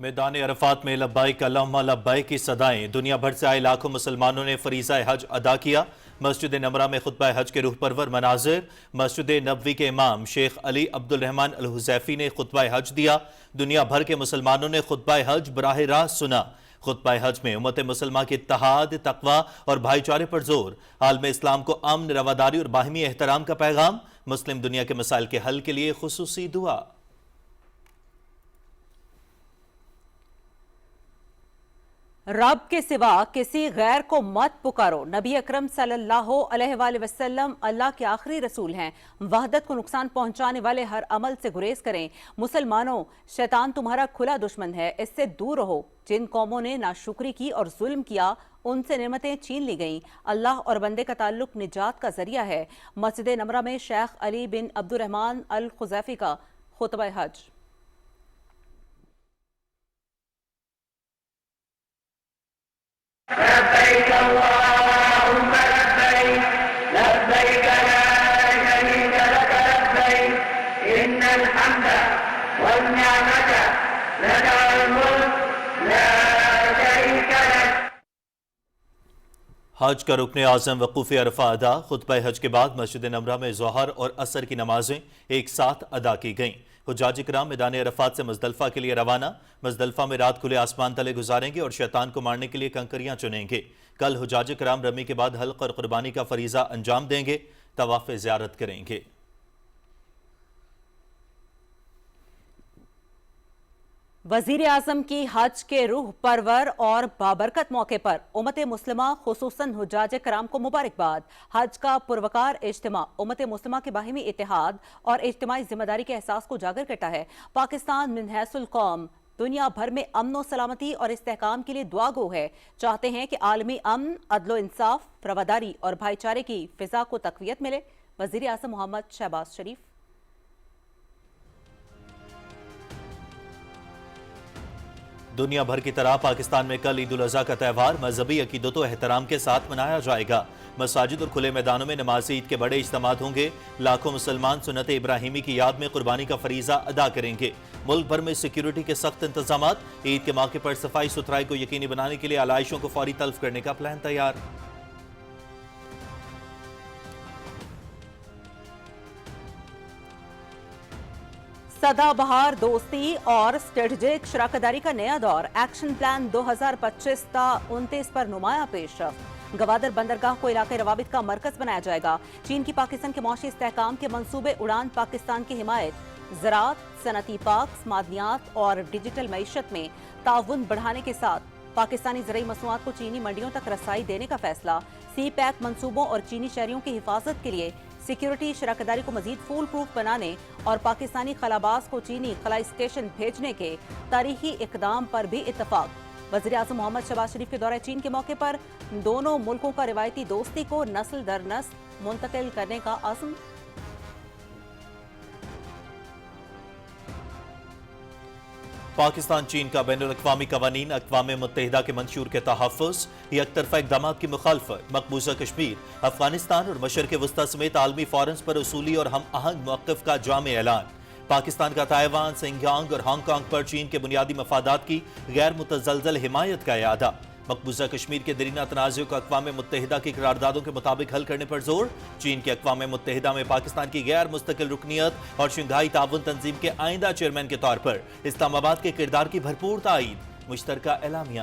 میدان عرفات میں لبیک اللہم لبیک کی صدائیں، دنیا بھر سے آئے لاکھوں مسلمانوں نے فریضہ حج ادا کیا۔ مسجد نمرہ میں خطبہ حج کے روح پرور مناظر، مسجد نبوی کے امام شیخ علی عبدالرحمن الحذیفی نے خطبہ حج دیا۔ دنیا بھر کے مسلمانوں نے خطبہ حج براہ راست سنا۔ خطبہ حج میں امت مسلمہ کے اتحاد، تقوی اور بھائی چارے پر زور، عالم اسلام کو امن، رواداری اور باہمی احترام کا پیغام، مسلم دنیا کے مسائل کے حل کے لیے خصوصی دعا۔ رب کے سوا کسی غیر کو مت پکارو۔ نبی اکرم صلی اللہ علیہ وآلہ وسلم اللہ کے آخری رسول ہیں۔ وحدت کو نقصان پہنچانے والے ہر عمل سے گریز کریں۔ مسلمانوں، شیطان تمہارا کھلا دشمن ہے، اس سے دور رہو۔ جن قوموں نے ناشکری کی اور ظلم کیا، ان سے نعمتیں چھین لی گئیں۔ اللہ اور بندے کا تعلق نجات کا ذریعہ ہے۔ مسجد نمرہ میں شیخ علی بن عبدالرحمن الحذیفی کا خطبہ حج۔ لبيك اللهم لبيك لبيك لا شريك لك لبيك إن الحمد والنعمة لك والملك لا شريك لك۔ حج کا رکن اعظم وقوف عرفہ ادا۔ خطبہ حج کے بعد مسجد نمرہ میں ظہر اور عصر کی نمازیں ایک ساتھ ادا کی گئیں۔ حجاج کرام میدان عرفات سے مزدلفہ کے لیے روانہ۔ مزدلفہ میں رات کھلے آسمان تلے گزاریں گے اور شیطان کو مارنے کے لیے کنکریاں چنیں گے۔ کل حجاج کرام رمی کے بعد حلق اور قربانی کا فریضہ انجام دیں گے، طواف زیارت کریں گے۔ وزیر اعظم کی حج کے روح پرور اور بابرکت موقع پر امت مسلمہ خصوصاً حجاج کرام کو مبارکباد۔ حج کا پروقار اجتماع امت مسلمہ کے باہمی اتحاد اور اجتماعی ذمہ داری کے احساس کو اجاگر کرتا ہے۔ پاکستان من حیث القوم دنیا بھر میں امن و سلامتی اور استحکام کے لیے دعا گو ہے۔ چاہتے ہیں کہ عالمی امن، عدل و انصاف، رواداری اور بھائی چارے کی فضا کو تقویت ملے۔ وزیر اعظم محمد شہباز شریف۔ دنیا بھر کی طرح پاکستان میں کل عید الاضحیٰ کا تہوار مذہبی عقیدت و احترام کے ساتھ منایا جائے گا۔ مساجد اور کھلے میدانوں میں نماز عید کے بڑے اجتماعات ہوں گے۔ لاکھوں مسلمان سنت ابراہیمی کی یاد میں قربانی کا فریضہ ادا کریں گے۔ ملک بھر میں سیکیورٹی کے سخت انتظامات۔ عید کے موقع پر صفائی ستھرائی کو یقینی بنانے کے لیے علائشوں کو فوری تلف کرنے کا پلان تیار۔ سدا بہار دوستی اور اسٹریٹجک شراکت داری کا نیا دور۔ ایکشن پلان 2025 تا 29 پر نمایاں پیش رفت۔ گوادر بندرگاہ کو علاقائی روابط کا مرکز بنایا جائے گا۔ چین کی پاکستان کے معاشی استحکام کے منصوبے اڑان پاکستان کی حمایت۔ زراعت، صنعتی پارکس، معدنیات اور ڈیجیٹل معیشت میں تعاون بڑھانے کے ساتھ پاکستانی زرعی مصنوعات کو چینی منڈیوں تک رسائی دینے کا فیصلہ۔ سی پیک منصوبوں اور چینی شہریوں کی حفاظت کے لیے سیکیورٹی شراکت داری کو مزید فول پروف بنانے اور پاکستانی خلاباز کو چینی خلائی اسٹیشن بھیجنے کے تاریخی اقدام پر بھی اتفاق۔ وزیر اعظم محمد شہباز شریف کے دورہ چین کے موقع پر دونوں ملکوں کا روایتی دوستی کو نسل در نسل منتقل کرنے کا عزم۔ پاکستان چین کا بین الاقوامی قوانین، اقوام متحدہ کے منشور کے تحفظ، یک طرفہ اقدامات کی مخالفت۔ مقبوضہ کشمیر، افغانستان اور مشرق وسطی سمیت عالمی فورمز پر اصولی اور ہم آہنگ موقف کا جامع اعلان۔ پاکستان کا تائیوان، سنگیانگ اور ہانگ کانگ پر چین کے بنیادی مفادات کی غیر متزلزل حمایت کا اعادہ۔ مقبوضہ کشمیر کے درینہ تنازع کو اقوام متحدہ کی قراردادوں کے مطابق حل کرنے پر زور۔ چین کے اقوام متحدہ میں پاکستان کی غیر مستقل رکنیت اور شنگھائی تعاون تنظیم کے آئندہ چیئرمین کے طور پر اسلام آباد کے کردار کی بھرپور تائید۔ مشترکہ اعلامیہ۔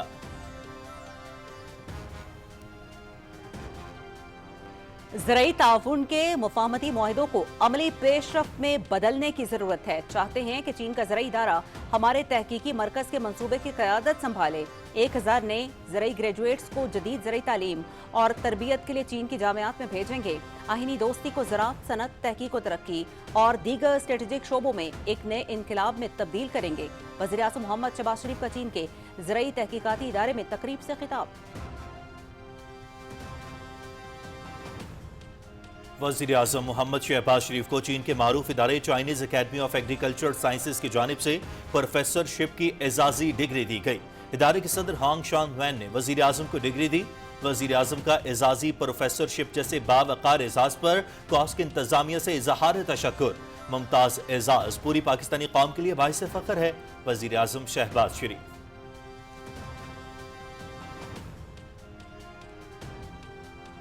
زرعی تعاون کے مفاہمتی معاہدوں کو عملی پیش رفت میں بدلنے کی ضرورت ہے۔ چاہتے ہیں کہ چین کا زرعی ادارہ ہمارے تحقیقی مرکز کے منصوبے کی قیادت سنبھالے۔ 1000 نئے زرعی گریجویٹس کو جدید زرعی تعلیم اور تربیت کے لیے چین کی جامعات میں بھیجیں گے۔ آئینی دوستی کو زراعت، صنعت، تحقیق و ترقی اور دیگر اسٹریٹجک شعبوں میں ایک نئے انقلاب میں تبدیل کریں گے۔ وزیر اعظم محمد شہباز شریف کا چین کے زرعی تحقیقاتی ادارے میں تقریب سے خطاب۔ وزیر اعظم محمد شہباز شریف کو چین کے معروف ادارے Chinese academy of agriculture sciences کی جانب سے پروفیسر شپ کی اعزازی ڈگری دی گئی۔ ادارے کے صدر ہانگ شان وین نے وزیر اعظم کو ڈگری دی۔ وزیر اعظم کا اعزازی پروفیسر شپ جیسے باوقار اعزاز پر کاسک انتظامیہ سے اظہار تشکر۔ मुमताज एजाज पूरी पाकिस्तानी कौम के लिए बाइस फख्र है। वजीर आजम शहबाज शरीफ।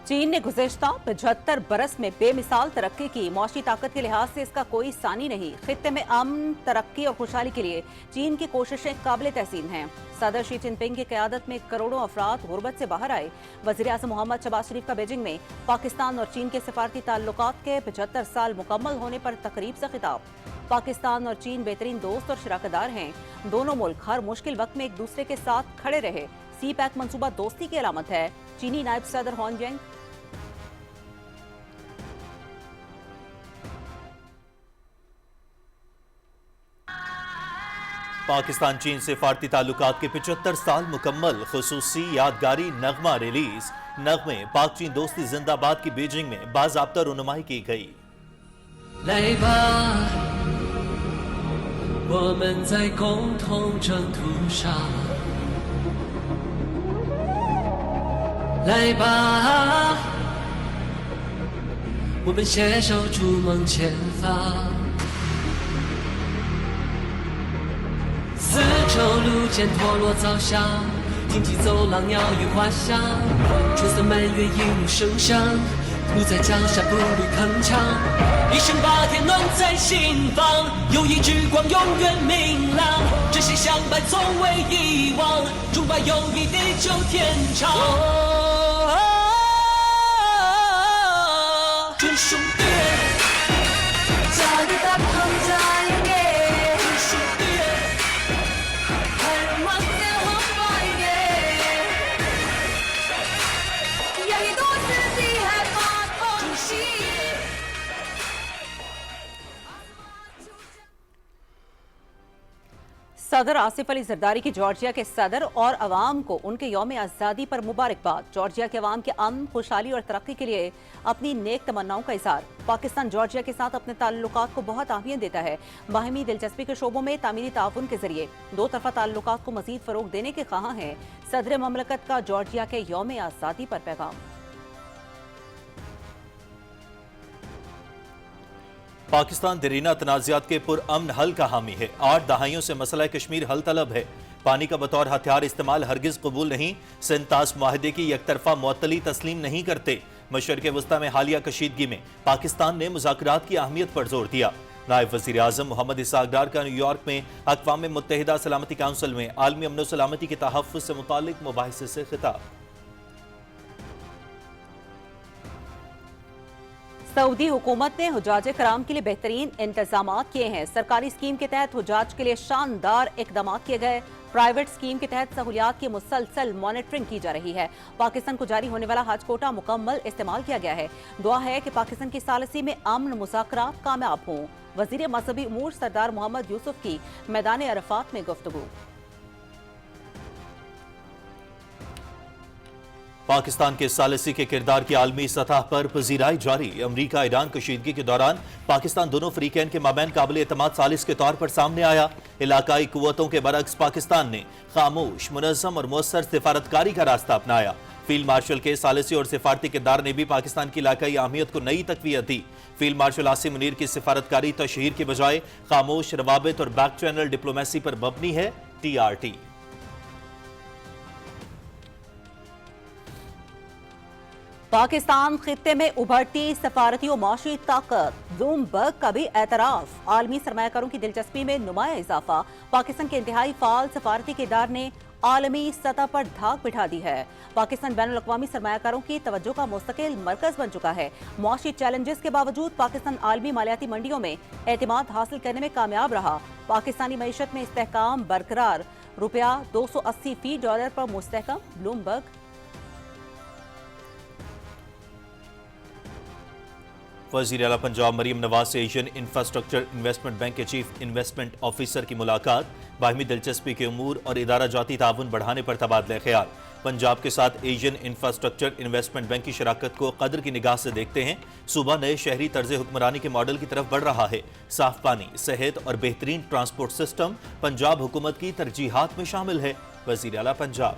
चीन ने गुज़िश्ता 75 बरस में बेमिसाल तरक्की की। मौशी ताकत के लिहाज से इसका कोई सानी नहीं। खित्ते में अमन, तरक्की और खुशहाली के लिए चीन की कोशिशें काबिल तहसीन हैं। सदर शी जिनपिंग की क़यादत में करोड़ों अफराद गुर्बत से बाहर आए। वज़ीर आज़म मोहम्मद शहबाज शरीफ का बीजिंग में पाकिस्तान और चीन के सफारती ताल्लुकात के 75 साल मुकम्मल होने पर तकरीब से खिताब। पाकिस्तान और चीन बेहतरीन दोस्त और शराकतदार हैं। दोनों मुल्क हर मुश्किल वक्त में एक दूसरे के साथ खड़े रहे। सी पैक मंसूबा दोस्ती की अलामत है। चीनी नायब सदर होनजेंग। पाकिस्तान चीन से फारती ताल्लुकात के 75 साल मुकम्मल। खुसूसी यादगारी नगमा रिलीज। नगमे पाक चीन दोस्ती जिंदाबाद की बीजिंग में बाज़ाब्ता रुनुमाई की गई। 来吧，我们在共同征途上。来吧，我们携手筑梦前方。丝绸路线陀螺早响，荆棘走廊鸟语花香，春色满园一路生香，路在脚下步履铿锵，一生把天暖在心房，友谊之光永远明朗，真心相伴从未遗忘，崇拜友谊地久天长。准兄弟，जाने तक हम जाएंगे,准兄弟，हर मंजिल हम पाएंगे, यही दोस्ती है बात और शीर। सदर आसिफ अली जरदारी की जॉर्जिया के सदर और अवाम को उनके यौम आज़ादी पर मुबारकबाद। जॉर्जिया के अवाम के अमन, खुशहाली और तरक्की के लिए अपनी नेक तमन्नाओं का इज़हार। पाकिस्तान जॉर्जिया के साथ अपने ताल्लुकात को बहुत अहमियत देता है। बाहमी दिलचस्पी के शोबों में तामीरी ताउन के जरिए दो तरफा ताल्लुकात को मजीद फरोग देने के ख्वाह हैं। सदर ममलकत का जॉर्जिया के यौम आज़ादी पर पैगाम। पाकिस्तान दरीना तनाज़ात के पुरअमन हल का हामी है। 8 दहाइयों से मसला कश्मीर हल तलब है। पानी का बतौर हथियार इस्तेमाल हरगिज कबूल नहीं। सिंतास मुआहदे की यकतरफा मुअत्तली तस्लीम नहीं करते। मशरिक़ वस्ता में हालिया कशीदगी में पाकिस्तान ने मुज़ाकरात की अहमियत पर जोर दिया। नायब वज़ीर आज़म मोहम्मद इसहाक़ डार का न्यूयॉर्क में अक़वाम मुत्तहिदा सलामती काउंसिल में आलमी अमन व सलामती के तहफ़्फ़ुज़ से मुताल्लिक़ मुबाहिसे से खिताब। सऊदी हुकूमत ने हुजाज कराम के लिए बेहतरीन इंतजाम किए हैं। सरकारी स्कीम के तहत हुजाज के लिए शानदार इकदाम किए गए। प्राइवेट स्कीम के तहत सहूलियात की मुसलसल मॉनिटरिंग की जा रही है। पाकिस्तान को जारी होने वाला हज कोटा मुकम्मल इस्तेमाल किया गया है। दुआ है कि पाकिस्तान की सालसी में अमन मुज़ाकरात कामयाब हों। वज़ीर मज़हबी उमूर सरदार मोहम्मद यूसुफ की मैदान अरफात में गुफ्तगू। पाकिस्तान के सालिसी के किरदार की आलमी सतह पर पजीराई जारी। अमरीका ईरान कशीदगी के दौरान पाकिस्तान दोनों फ्रीकैन के माबैन काबिल एतमाद सालिस के तौर पर सामने आया। इलाकाई कुव्वतों के बरक्स पाकिस्तान ने खामोश, मुनज़्ज़म और मुअस्सर सिफारतकारी का रास्ता अपनाया। फील्ड मार्शल के सालिसी और सिफारती किरदार ने भी पाकिस्तान की इलाकाई अहमियत को नई तक़वियत दी। फील्ड मार्शल आसिम मुनीर की सिफारतकारी तशहीर के बजाय खामोश रवाबित और बैक चैनल डिप्लोमेसी पर मबनी है। TRT पाकिस्तान खित्ते में उभरती सफारती और माशी ताकत। ब्लूमबर्ग का भी एतराफ। आलमी सरमायाकारों की दिलचस्पी में नुमाया इजाफा। पाकिस्तान के इंतहाई फाल सफारती किरदार ने आलमी सतह पर धाक बिठा दी है। पाकिस्तान बैनुल-अक़वामी सरमायाकारों की तवज्जो का मुस्तकिल मरकज बन चुका है। माशी चैलेंजेस के बावजूद पाकिस्तान आलमी मालियाती मंडियों में एतमाद हासिल करने में कामयाब रहा। पाकिस्तानी मईशत में इस्तेहकाम बरकरार। रुपया $280 पर मुस्तहकम। ब्लूमबर्ग। वज़ीर आला पंजाब मरीम नवाज से एशियन इंफ्रास्ट्रक्चर इन्वेस्टमेंट बैंक के चीफ इन्वेस्टमेंट ऑफिसर की मुलाकात। बाहमी दिलचस्पी के उमूर और इदारा जाती ताउन बढ़ाने पर तबादला ख्याल। पंजाब के साथ एशियन इंफ्रास्ट्रक्चर इन्वेस्टमेंट बैंक की शराकत को कदर की निगाह से देखते हैं। सूबा नए शहरी तर्ज हुक्मरानी के मॉडल की तरफ बढ़ रहा है। साफ पानी, सेहत और बेहतरीन ट्रांसपोर्ट सिस्टम पंजाब हुकूमत की तरजीहात में शामिल है। वज़ीर आला पंजाब।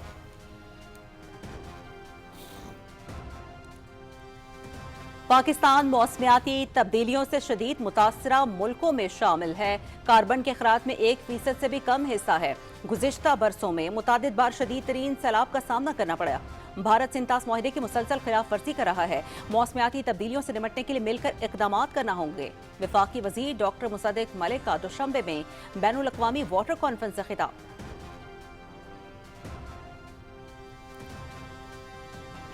पाकिस्तान मौसमियाती तब्दीलियों से शदीद मुतासरा मुल्कों में शामिल है। कार्बन के अखराज में 1% से भी कम हिस्सा है। गुज़िश्ता बरसों में मुतादिद बार शदीद तरीन सैलाब का सामना करना पड़ा। भारत सिंतास मुआहदे की मुसलसल खिलाफ वर्जी कर रहा है। मौसमियाती तब्दीलियों से निपटने के लिए मिलकर इकदामात करना होंगे। वफाकी वजीर डॉक्टर मुसद्दिक मलिक का दुशंबे में बैनुल अक़वामी वाटर कॉन्फ्रेंस से खिताब।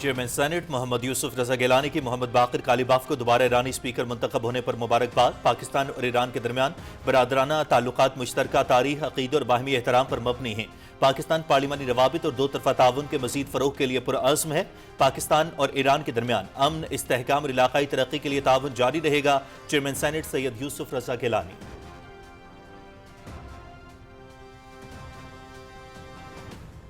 चेयरमैन सेनेट मोहम्मद यूसुफ रजा गिलानी की मोहम्मद बाकिर कालीबाफ को दोबारा ईरानी स्पीकर मुंतखब होने पर मुबारकबाद। पाकिस्तान और ईरान के दरमियान बरादराना ताल्लुकात मुश्तरका तारीख, अकीदे और बाहमी एहतराम पर मबनी हैं। पाकिस्तान पार्लिमानी रवाबित और दो तरफा ताउन के मजीद फरोग के लिए पुरअज़्म है। पाकिस्तान और ईरान के दरमियान अमन, इस्तेहकाम और इलाकाई तरक्की के लिए ताउन जारी रहेगा। चेयरमैन सेनेट सैयद यूसुफ रजा गिलानी।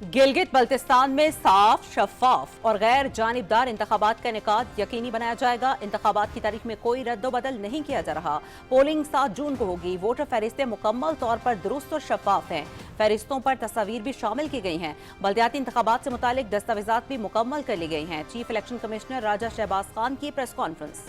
गिलगित बल्तिस्तान में साफ, शफाफ और गैर जानिबदार इंतखाबात का इनेकाद यकीनी बनाया जाएगा। इंतखाबात की तारीख में कोई रद्द-ओ-बदल नहीं किया जा रहा। पोलिंग 7 जून को होगी। वोटर फहरिस्तें मुकम्मल तौर पर दुरुस्त और शफाफ हैं। फहरिस्तों पर तस्वीर भी शामिल की गई हैं। बल्दियाती इंतखाबात से मुतालिक दस्तावेजात भी मुकम्मल कर ली गई हैं। चीफ इलेक्शन कमिश्नर राजा शहबाज खान की प्रेस कॉन्फ्रेंस।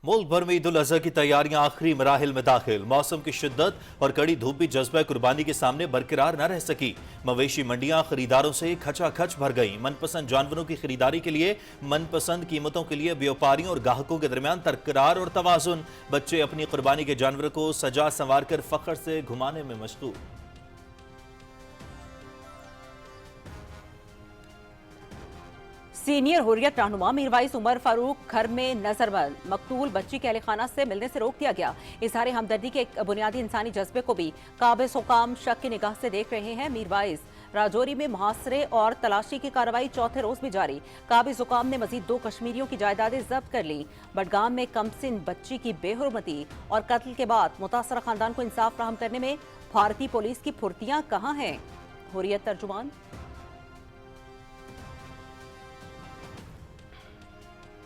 मुल्क भर में ईद उल अजहा की तैयारियां आखिरी मराहिल में दाखिल। मौसम की शिद्दत और कड़ी धूप भी जज्बा कुर्बानी के सामने बरकरार न रह सकी। मवेशी मंडियां खरीदारों से खचाखच भर गईं। मनपसंद जानवरों की खरीदारी के लिए मनपसंद कीमतों के लिए व्यापारियों और ग्राहकों के दरमियान तकरार और तवाजुन। बच्चे अपनी कुर्बानी के जानवरों को सजा संवार कर फख्र से घुमाने में मशगूल। सीनियर हुर्रियत रहनुमा मीरवाइज उमर फारूक घर में नजरबंद। मकतूल बच्ची के अहले खाना से मिलने से रोक दिया गया। इजहार हमदर्दी के एक बुनियादी इंसानी जज्बे को भी काबिज हुकाम शक की निगाह से देख रहे हैं। मीरवाइज राजौरी में मुहासरे और तलाशी की कार्रवाई चौथे रोज भी जारी। काबिज हुकाम ने मजीद 2 कश्मीरियों की जायदादें जब्त कर ली। बडगाम में कमसिन बच्ची की बेहुरमती और कत्ल के बाद मुतासरा खानदान को इंसाफ फराहम करने में भारतीय पुलिस की फुर्तियां कहां हैं? हुर्रियत तर्जुमान।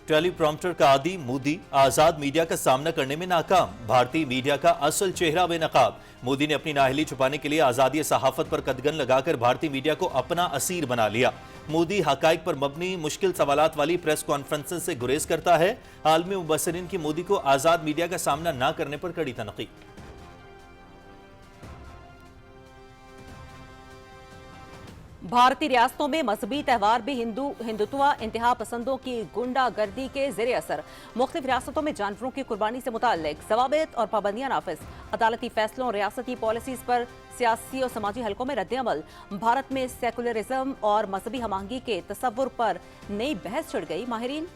टेलीप्रॉम्प्टर का आदी मोदी आजाद मीडिया का सामना करने में नाकाम। भारतीय मीडिया का असल चेहरा बेनकाब। मोदी ने अपनी नाअहली छुपाने के लिए आजादी सहाफत पर कदगन लगाकर भारतीय मीडिया को अपना असीर बना लिया। मोदी हकाइक पर मबनी मुश्किल सवालात वाली प्रेस कॉन्फ्रेंस से गुरेज करता है। आलमी मुबसरीन की मोदी को आजाद मीडिया का सामना न करने पर कड़ी तनकीद। भारतीय रियासतों में मजहबी त्यौहार भी हिंदुत्व इंतहा पसंदों की गुंडागर्दी के जेर असर। मुख्तलिफ रियासतों में जानवरों की कुर्बानी से मुताल्लिक ज़वाबित और पाबंदियां नाफिज। अदालती फैसलों और रियासती पॉलिसीज पर सियासी और समाजी हलकों में रद्द-ए-अमल। भारत में सेकुलरिज्म और मजहबी हमआहंगी के तसव्वुर पर नई बहस छिड़ गई। माहिरीन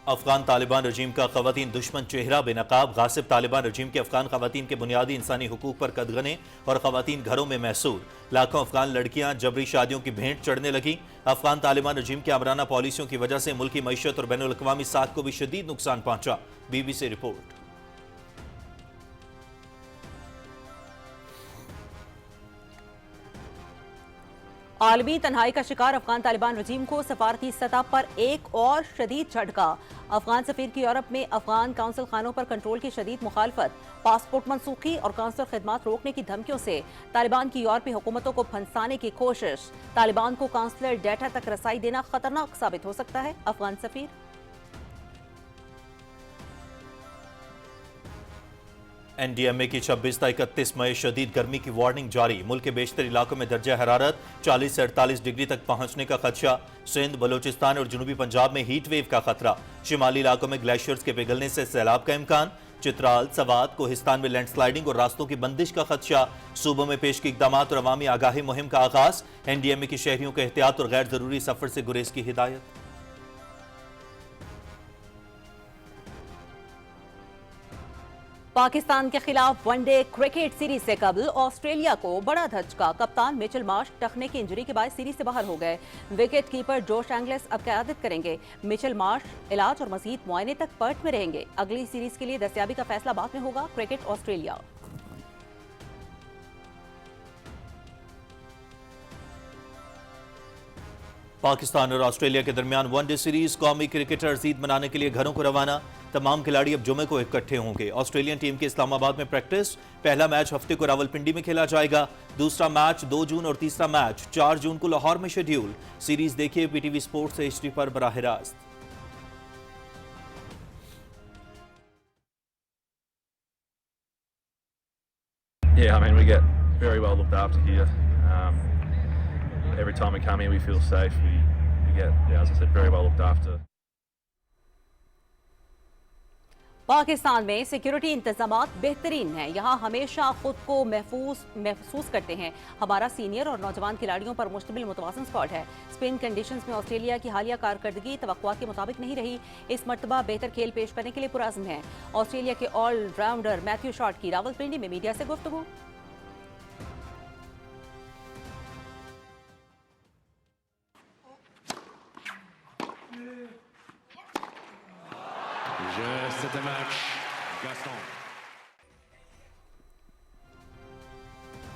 अफगान तालिबान रजीम का खवातीन दुश्मन चेहरा बेनकाब। गासिब तालिबान रजीम के अफगान खवातीन के बुनियादी इंसानी हुकूक पर कदगने और खवातीन घरों में महसूर। लाखों अफगान लड़कियां जबरी शादियों की भेंट चढ़ने लगी। अफगान तालिबान रजीम की आमराना पॉलिसियों की वजह से मुल्की मईशत और बैनुल अक़वामी साख को भी शदीद नुकसान पहुंचा। BBC report. आलमी तन्हाई का शिकार अफगान तालिबान रजीम को सफारती सतह पर एक और शदीद झटका। अफगान सफीर की यूरोप में अफगान काउंसिल खानों पर कंट्रोल की शदीद मुखालफत। पासपोर्ट मनसूखी और काउंसिल खिदमात रोकने की धमकियों से तालिबान की यूरोपीय हुकूमतों को फंसाने की कोशिश। तालिबान को काउंसिलर डेटा तक रसाई देना खतरनाक साबित हो सकता है। अफगान सफीर। NDMA की 26 से 31 मई शदीद गर्मी की वार्निंग जारी। मुल्क के बेशतर इलाकों में दर्जा हरारत 40 से 48 डिग्री तक पहुंचने का खदशा। सिंध, बलोचिस्तान और जनूबी पंजाब में हीट वेव का खतरा। शिमाली इलाकों में ग्लेशियर्स के पिघलने से सैलाब का इम्कान। चित्राल, सवात, कोहिस्तान में लैंडस्लाइडिंग और रास्तों की बंदिश का खदशा। सूबों में पेश की इकदामात और अवामी आगाही मुहिम का आगाज। NDMA की शहरियों को एहतियात और गैर जरूरी सफर से गुरेज की हिदायत। पाकिस्तान के खिलाफ वनडे क्रिकेट सीरीज से कबल ऑस्ट्रेलिया को बड़ा धचका। कप्तान मिचेल मार्श टखने की इंजरी के बाद सीरीज से बाहर हो गए। विकेट कीपर जोश एंगलिस अब क़यादत करेंगे। मिचेल मार्श इलाज और मजीद मुआयने तक पर्थ में रहेंगे। अगली सीरीज के लिए दस्तयाबी का फैसला बाद में होगा। Cricket Australia. पाकिस्तान और ऑस्ट्रेलिया के दरमियान वनडे सीरीज कौमी क्रिकेटर्स ईद मनाने के लिए घरों को रवाना। तमाम खिलाड़ी अब जुमे को इकट्ठे होंगे। ऑस्ट्रेलियन टीम के इस्लामाबाद में प्रैक्टिस। पहला मैच हफ्ते को रावलपिंडी में खेला जाएगा। दूसरा मैच 2 जून और तीसरा मैच 4 जून को लाहौर में शेड्यूल। सीरीज देखिए पीटीवी स्पोर्ट्स HD पर बराह रास्त। Yeah, I mean, we get very well looked after here. Every time we come here, we feel safe. We get, yeah, as I said, very well looked after. Pakistan में security इंतजामात बेहतरीन हैं। यहाँ हमेशा खुद को महफूज करते हैं। हमारा सीनियर और नौजवान खिलाड़ियों पर मुश्तमिल मुतवाज़िन स्क्वाड है। स्पिन कंडीशंस में ऑस्ट्रेलिया की हालिया कारकर्दगी तवक्कुआत के मुताबिक नहीं रही। इस मर्तबा बेहतर खेल पेश करने के लिए पुरअज़्म है। ऑस्ट्रेलिया के ऑलराउंडर मैथ्यू शॉर्ट की रावलपिंडी में मीडिया से गुफ्तगू।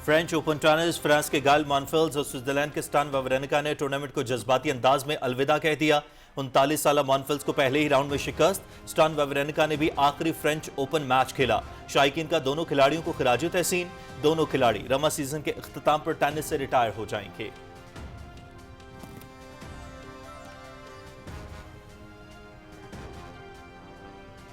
French open tennis. फ्रांस के गायल मॉनफेल्स और स्विट्जरलैंड के स्टान वावरेनिका ने टूर्नामेंट को जज्बाती अंदाज में अलविदा कह दिया। 39 साला मॉनफेल्स को पहले ही राउंड में शिकस्त। स्टान वावरेनिका ने भी आखिरी फ्रेंच ओपन मैच खेला। शायकीन का दोनों खिलाड़ियों को खिराज तहसीन। दोनों खिलाड़ी रमा सीजन के इख्तिताम पर टेनिस से रिटायर हो जाएंगे।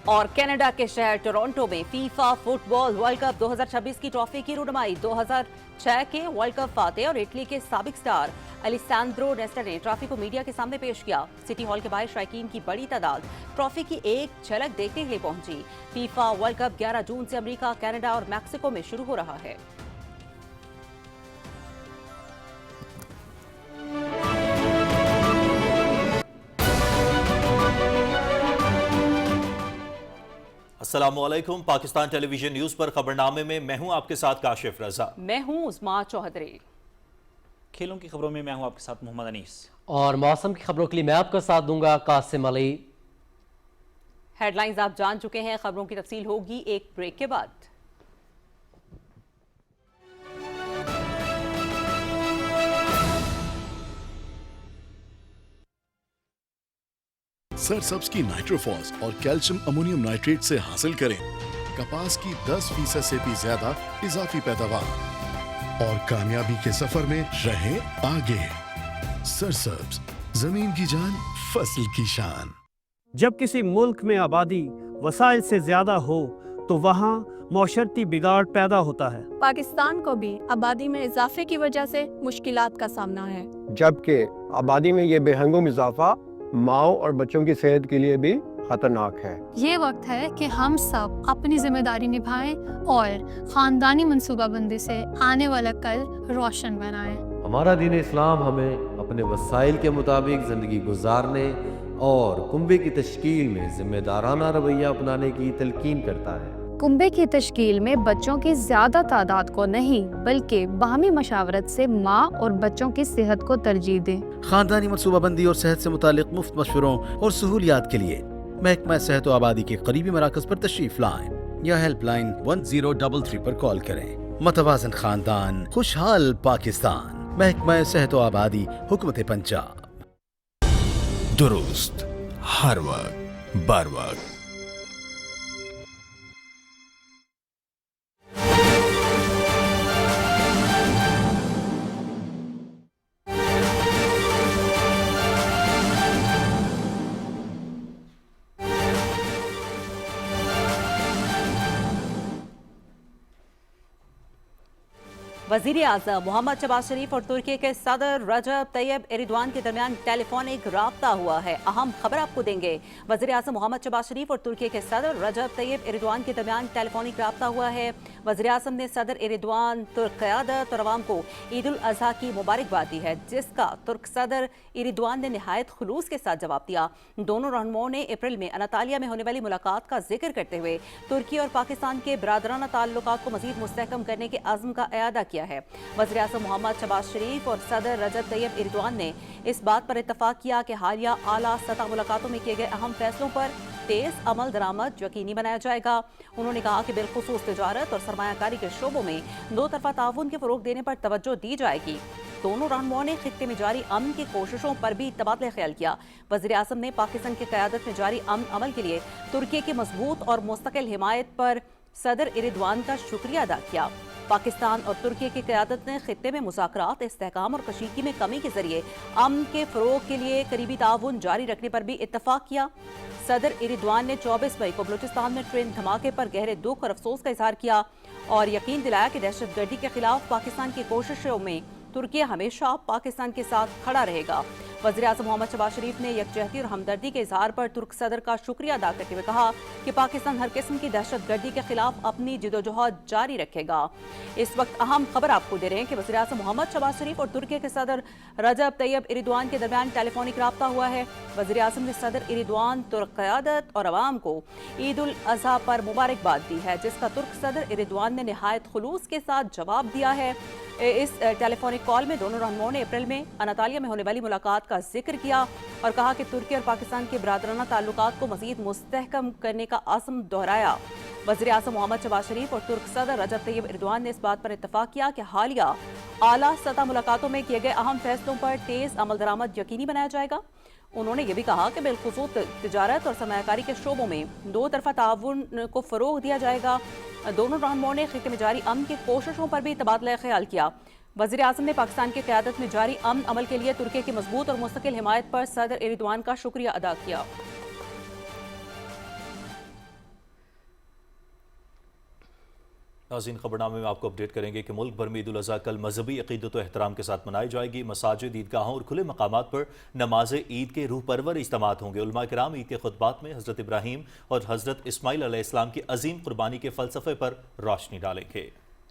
और कनाडा के शहर टोरंटो में फीफा फुटबॉल वर्ल्ड कप 2026 की ट्रॉफी की रुनमाई। 2006 के वर्ल्ड कप फातेह और इटली के साबिक स्टार अलेसांद्रो नेस्टा ने ट्रॉफी को मीडिया के सामने पेश किया। सिटी हॉल के बाहर शायकीन की बड़ी तादाद ट्रॉफी की एक झलक देखने के लिए पहुंची। फीफा वर्ल्ड कप 11 जून से अमेरिका, कनाडा और मैक्सिको में शुरू हो रहा है। अस्सलामुअलैकुम। पाकिस्तान टेलीविजन न्यूज पर खबरनामे में मैं हूं आपके साथ काशिफ रजा। मैं हूं उस्मा चौधरी। खेलों की खबरों में मैं हूं आपके साथ मोहम्मद अनीस। और मौसम की खबरों के लिए मैं आपका साथ दूंगा कासिम अली। हेडलाइंस आप जान चुके हैं, खबरों की तफसील होगी एक ब्रेक के बाद। सरसब्स की नाइट्रोफॉस और कैल्शियम अमोनियम नाइट्रेट से हासिल करें कपास की 10% से भी ज्यादा इजाफी पैदावार और कामयाबी के सफर में रहें आगे। सरसब्स, जमीन की जान, फसल की शान। जब किसी मुल्क में आबादी वसाइल से ज्यादा हो तो वहाँ मौशरती बिगाड़ पैदा होता है। पाकिस्तान को भी आबादी में इजाफे की वजह से मुश्किलात का सामना है, जबकि आबादी में ये बेहंगम इजाफा माओ और बच्चों की सेहत के लिए भी खतरनाक है। ये वक्त है कि हम सब अपनी जिम्मेदारी निभाएं और खानदानी मंसूबाबंदी से आने वाला कल रोशन बनाएं। हमारा दीन इस्लाम हमें अपने वसाइल के मुताबिक ज़िंदगी गुजारने और कुंबे की तश्कील में जिम्मेदाराना रवैया अपनाने की तलकीन करता है। कुंबे की तश्कील में बच्चों की ज्यादा तादाद को नहीं बल्कि बाहमी मशावरत से माँ और बच्चों की सेहत को तरजीह दें। खानदानी मनसूबाबंदी और सेहत से मुतालिक मुफ्त मशवरों और सहूलियात के लिए महकमा सेहत व आबादी के करीबी मराकज पर तशरीफ लाएं या हेल्पलाइन 1033 पर कॉल करें। मतवाजन खानदान, खुशहाल पाकिस्तान, महकमा सेहत व आबादी, हुकूमत पंजाब। दुरुस्त, हर वक्त, बर वक्त। वजीर आज़म मोहम्मद शहबाज शरीफ और तुर्की के सदर रजब तैयब एर्दोआन के दरमियान टेलीफोनिक राब्ता हुआ है। अहम खबर आपको देंगे। वजीर आज़म मोहम्मद शहबाज शरीफ और तुर्की के सदर रजब तैयब एर्दोआन के दरमियान टेलीफोनिक राब्ता हुआ है। वजीर आज़म ने सदर एर्दोआन, तुर्क क़यादत और अवाम को ईद उल अज़हा की मुबारकबाद दी है, जिसका तुर्क सदर एर्दोआन ने निहायत खुलूस के साथ जवाब दिया। दोनों रहनुमाओं ने अप्रैल में अनातालिया में होने वाली मुलाकात का जिक्र करते हुए तुर्की और पाकिस्तान के बरादराना ताल्लुकात को मज़ीद मुस्तहकम करने के अज़्म का एआदा किया है। वज़ीर आज़म मोहम्मद शहबाज शरीफ और सदर रजब तैयब एर्दोआन ने इस बात पर इत्तफाक किया कि हालिया आला सतह मुलाकातों में किए गए अहम फैसलों पर तेज अमल दरामद यकीनी बनाया जाएगा। उन्होंने कहा कि बिलखुसूस तिजारत और सरमायाकारी के शोबों में दो तरफा ताउन के फरोग देने पर तवज्जो दी जाएगी। दोनों रहनुमाओं ने खित्ते में जारी अमन की कोशिशों पर भी तबादला ख्याल किया। वज़ीर आज़म ने पाकिस्तान की क़यादत में जारी अमन अमल के लिए तुर्की की मजबूत और मुस्तकिल हिमायत पर सदर एर्दोआन का शुक्रिया अदा किया। पाकिस्तान और तुर्की की क़यादत ने खित्ते में मुज़ाकरात, इस्तेहकाम और कशीदगी में कमी के जरिए अमन के फ़रोग़ के लिए करीबी ताउन जारी रखने पर भी इत्तफ़ाक़ किया। सदर एर्दोआन ने 24 मई को बलूचिस्तान में ट्रेन धमाके पर गहरे दुख और अफसोस का इजहार किया और यकीन दिलाया कि दहशतगर्दी के खिलाफ पाकिस्तान की कोशिशों में तुर्की हमेशा पाकिस्तान के साथ खड़ा रहेगा। वज़ीर आज़म मोहम्मद शहबाज शरीफ ने यकजहती और हमदर्दी के इजहार पर तुर्क सदर का शुक्रिया अदा करते हुए कहा कि पाकिस्तान हर किस्म की दहशतगर्दी के खिलाफ अपनी जिदोजहद जारी रखेगा। इस वक्त अहम खबर आपको दे रहे हैं कि वज़ीर आज़म मोहम्मद शहबाज शरीफ और तुर्की के सदर रजब तैयब एर्दोआन के दरमियान टेलीफोनिक राब्ता हुआ है। वज़ीर आज़म ने सदर एर्दोआन, तुर्क क़यादत और अवाम को ईद उल अज़हा पर मुबारकबाद दी है, जिसका तुर्क सदर एर्दोआन ने निहायत खुलूस के साथ जवाब दिया है। इस टेलीफोनिक कॉल में दोनों रहनुमाओं ने अप्रैल में अनातालिया में होने वाली मुलाकात का जिक्र किया और कहा कि तुर्की और पाकिस्तान के बरादराना ताल्लुकात को मज़ीद मुस्तहकम करने का आज़म दोहराया। वज़ीर आज़म मोहम्मद शहबाज शरीफ और तुर्क सदर रजब तैयब एर्दोआन ने इस बात पर इत्तफाक किया कि हालिया आला सतह मुलाकातों में किए गए अहम फैसलों पर तेज़ अमल दरामद यकीनी बनाया जाएगा। उन्होंने ये भी कहा कि बिलखुसूस तिजारत और सरमायाकारी के शोबों में दो तरफा ताउन को फ़रोग़ दिया जाएगा। दोनों रहनुमाओं ने खित्ते में जारी अमन की कोशिशों पर भी तबादला ख्याल किया। वज़ीर आज़म ने पाकिस्तान की क़यादत में जारी अमन अमल के लिए तुर्की की मजबूत और मुस्तकिल हिमायत पर सदर एर्दोआन का शुक्रिया अदा किया। नाज़रीन, खबरनामे में आपको अपडेट करेंगे कि मुल्क भर में ईद उल अज़हा कल मजहबी अक़ीदत व एहतराम के साथ मनाई जाएगी। मसाजिद, ईदगाहों और खुले मकामात पर नमाज ईद के रूह परवर इज्तिमात होंगे। उलमा किराम ईद के खुतबात में हज़रत इब्राहीम और हज़रत इस्माइल अलैहिस्सलाम की अजीम कुर्बानी के फ़लसफ़े पर रोशनी डालेंगे।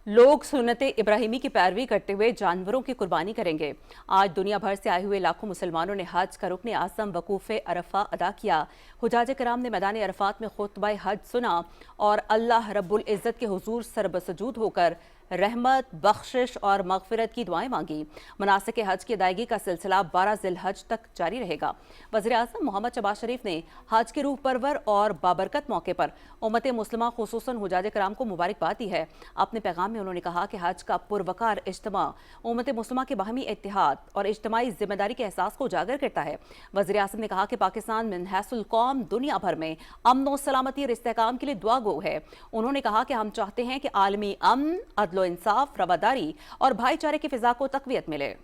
लोग सुन्नत इब्राहिमी की पैरवी करते हुए जानवरों की कुर्बानी करेंगे। आज दुनिया भर से आए हुए लाखों मुसलमानों ने हज का रुकन आज़म वकूफ़े अरफा अदा किया। हुजाज कराम ने मैदान अरफात में खुतबा हज सुना और अल्लाह रब्बुल इज़्ज़त के हुजूर सरबसजूद होकर रहमत, बख्शिश और मगफिरत की दुआएं मांगी। मनासिक हज की अदायगी का सिलसिला 12 ज़िलहज तक जारी रहेगा। वज़ीर आज़म मोहम्मद शहबाज शरीफ ने हज के रूह परवर और बाबरकत मौके पर उम्मत मुस्लिमा खुसूसन हुजाज कराम को मुबारकबाद दी है। अपने पैगाम में उन्होंने कहा कि हज का पुरवकार इज्तिमा उम्मत मुस्लिमा के बाहमी इत्तिहाद और इज्तिमाई जिम्मेदारी के एहसास को उजागर करता है। वज़ीर आज़म ने कहा कि पाकिस्तान मिनहैसुल कौम दुनिया भर में अमन व सलामती और इस्तेहकाम के लिए दुआ गो है। उन्होंने कहा कि हम चाहते हैं कि आलमी अमन, अदल इंसाफ, रवादारी और भाईचारे की फिजा को तक़वियत मिले।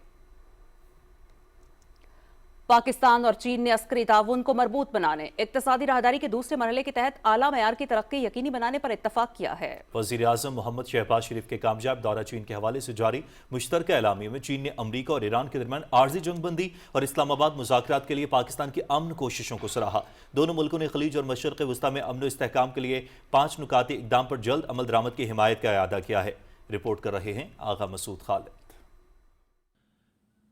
पाकिस्तान और चीन ने अस्करी ताउन को मजबूत बनाने, इक्तिसादी राहदारी के दूसरे मरहले के तहत आला मयार की तरक्की यकीनी बनाने पर इत्तफाक किया है। वज़ीर आज़म मोहम्मद शहबाज शरीफ के कामयाब दौरा चीन के हवाले से जारी मुश्तरका एलामिया में चीन ने अमरीका और ईरान के दरमियान आर्जी जंगबंदी और इस्लामाबाद मुज़ाकरात के लिए पाकिस्तान की अमन कोशिशों को सराहा। दोनों मुल्कों ने खलीज और मशरक़ वस्ता में अमन व इस्तेहकाम के लिए 5 नुकाती इक़दाम पर जल्द अमल दरामद की हिमायत का इआदा किया है। रिपोर्ट कर रहे हैं आगा मसूद खालिद।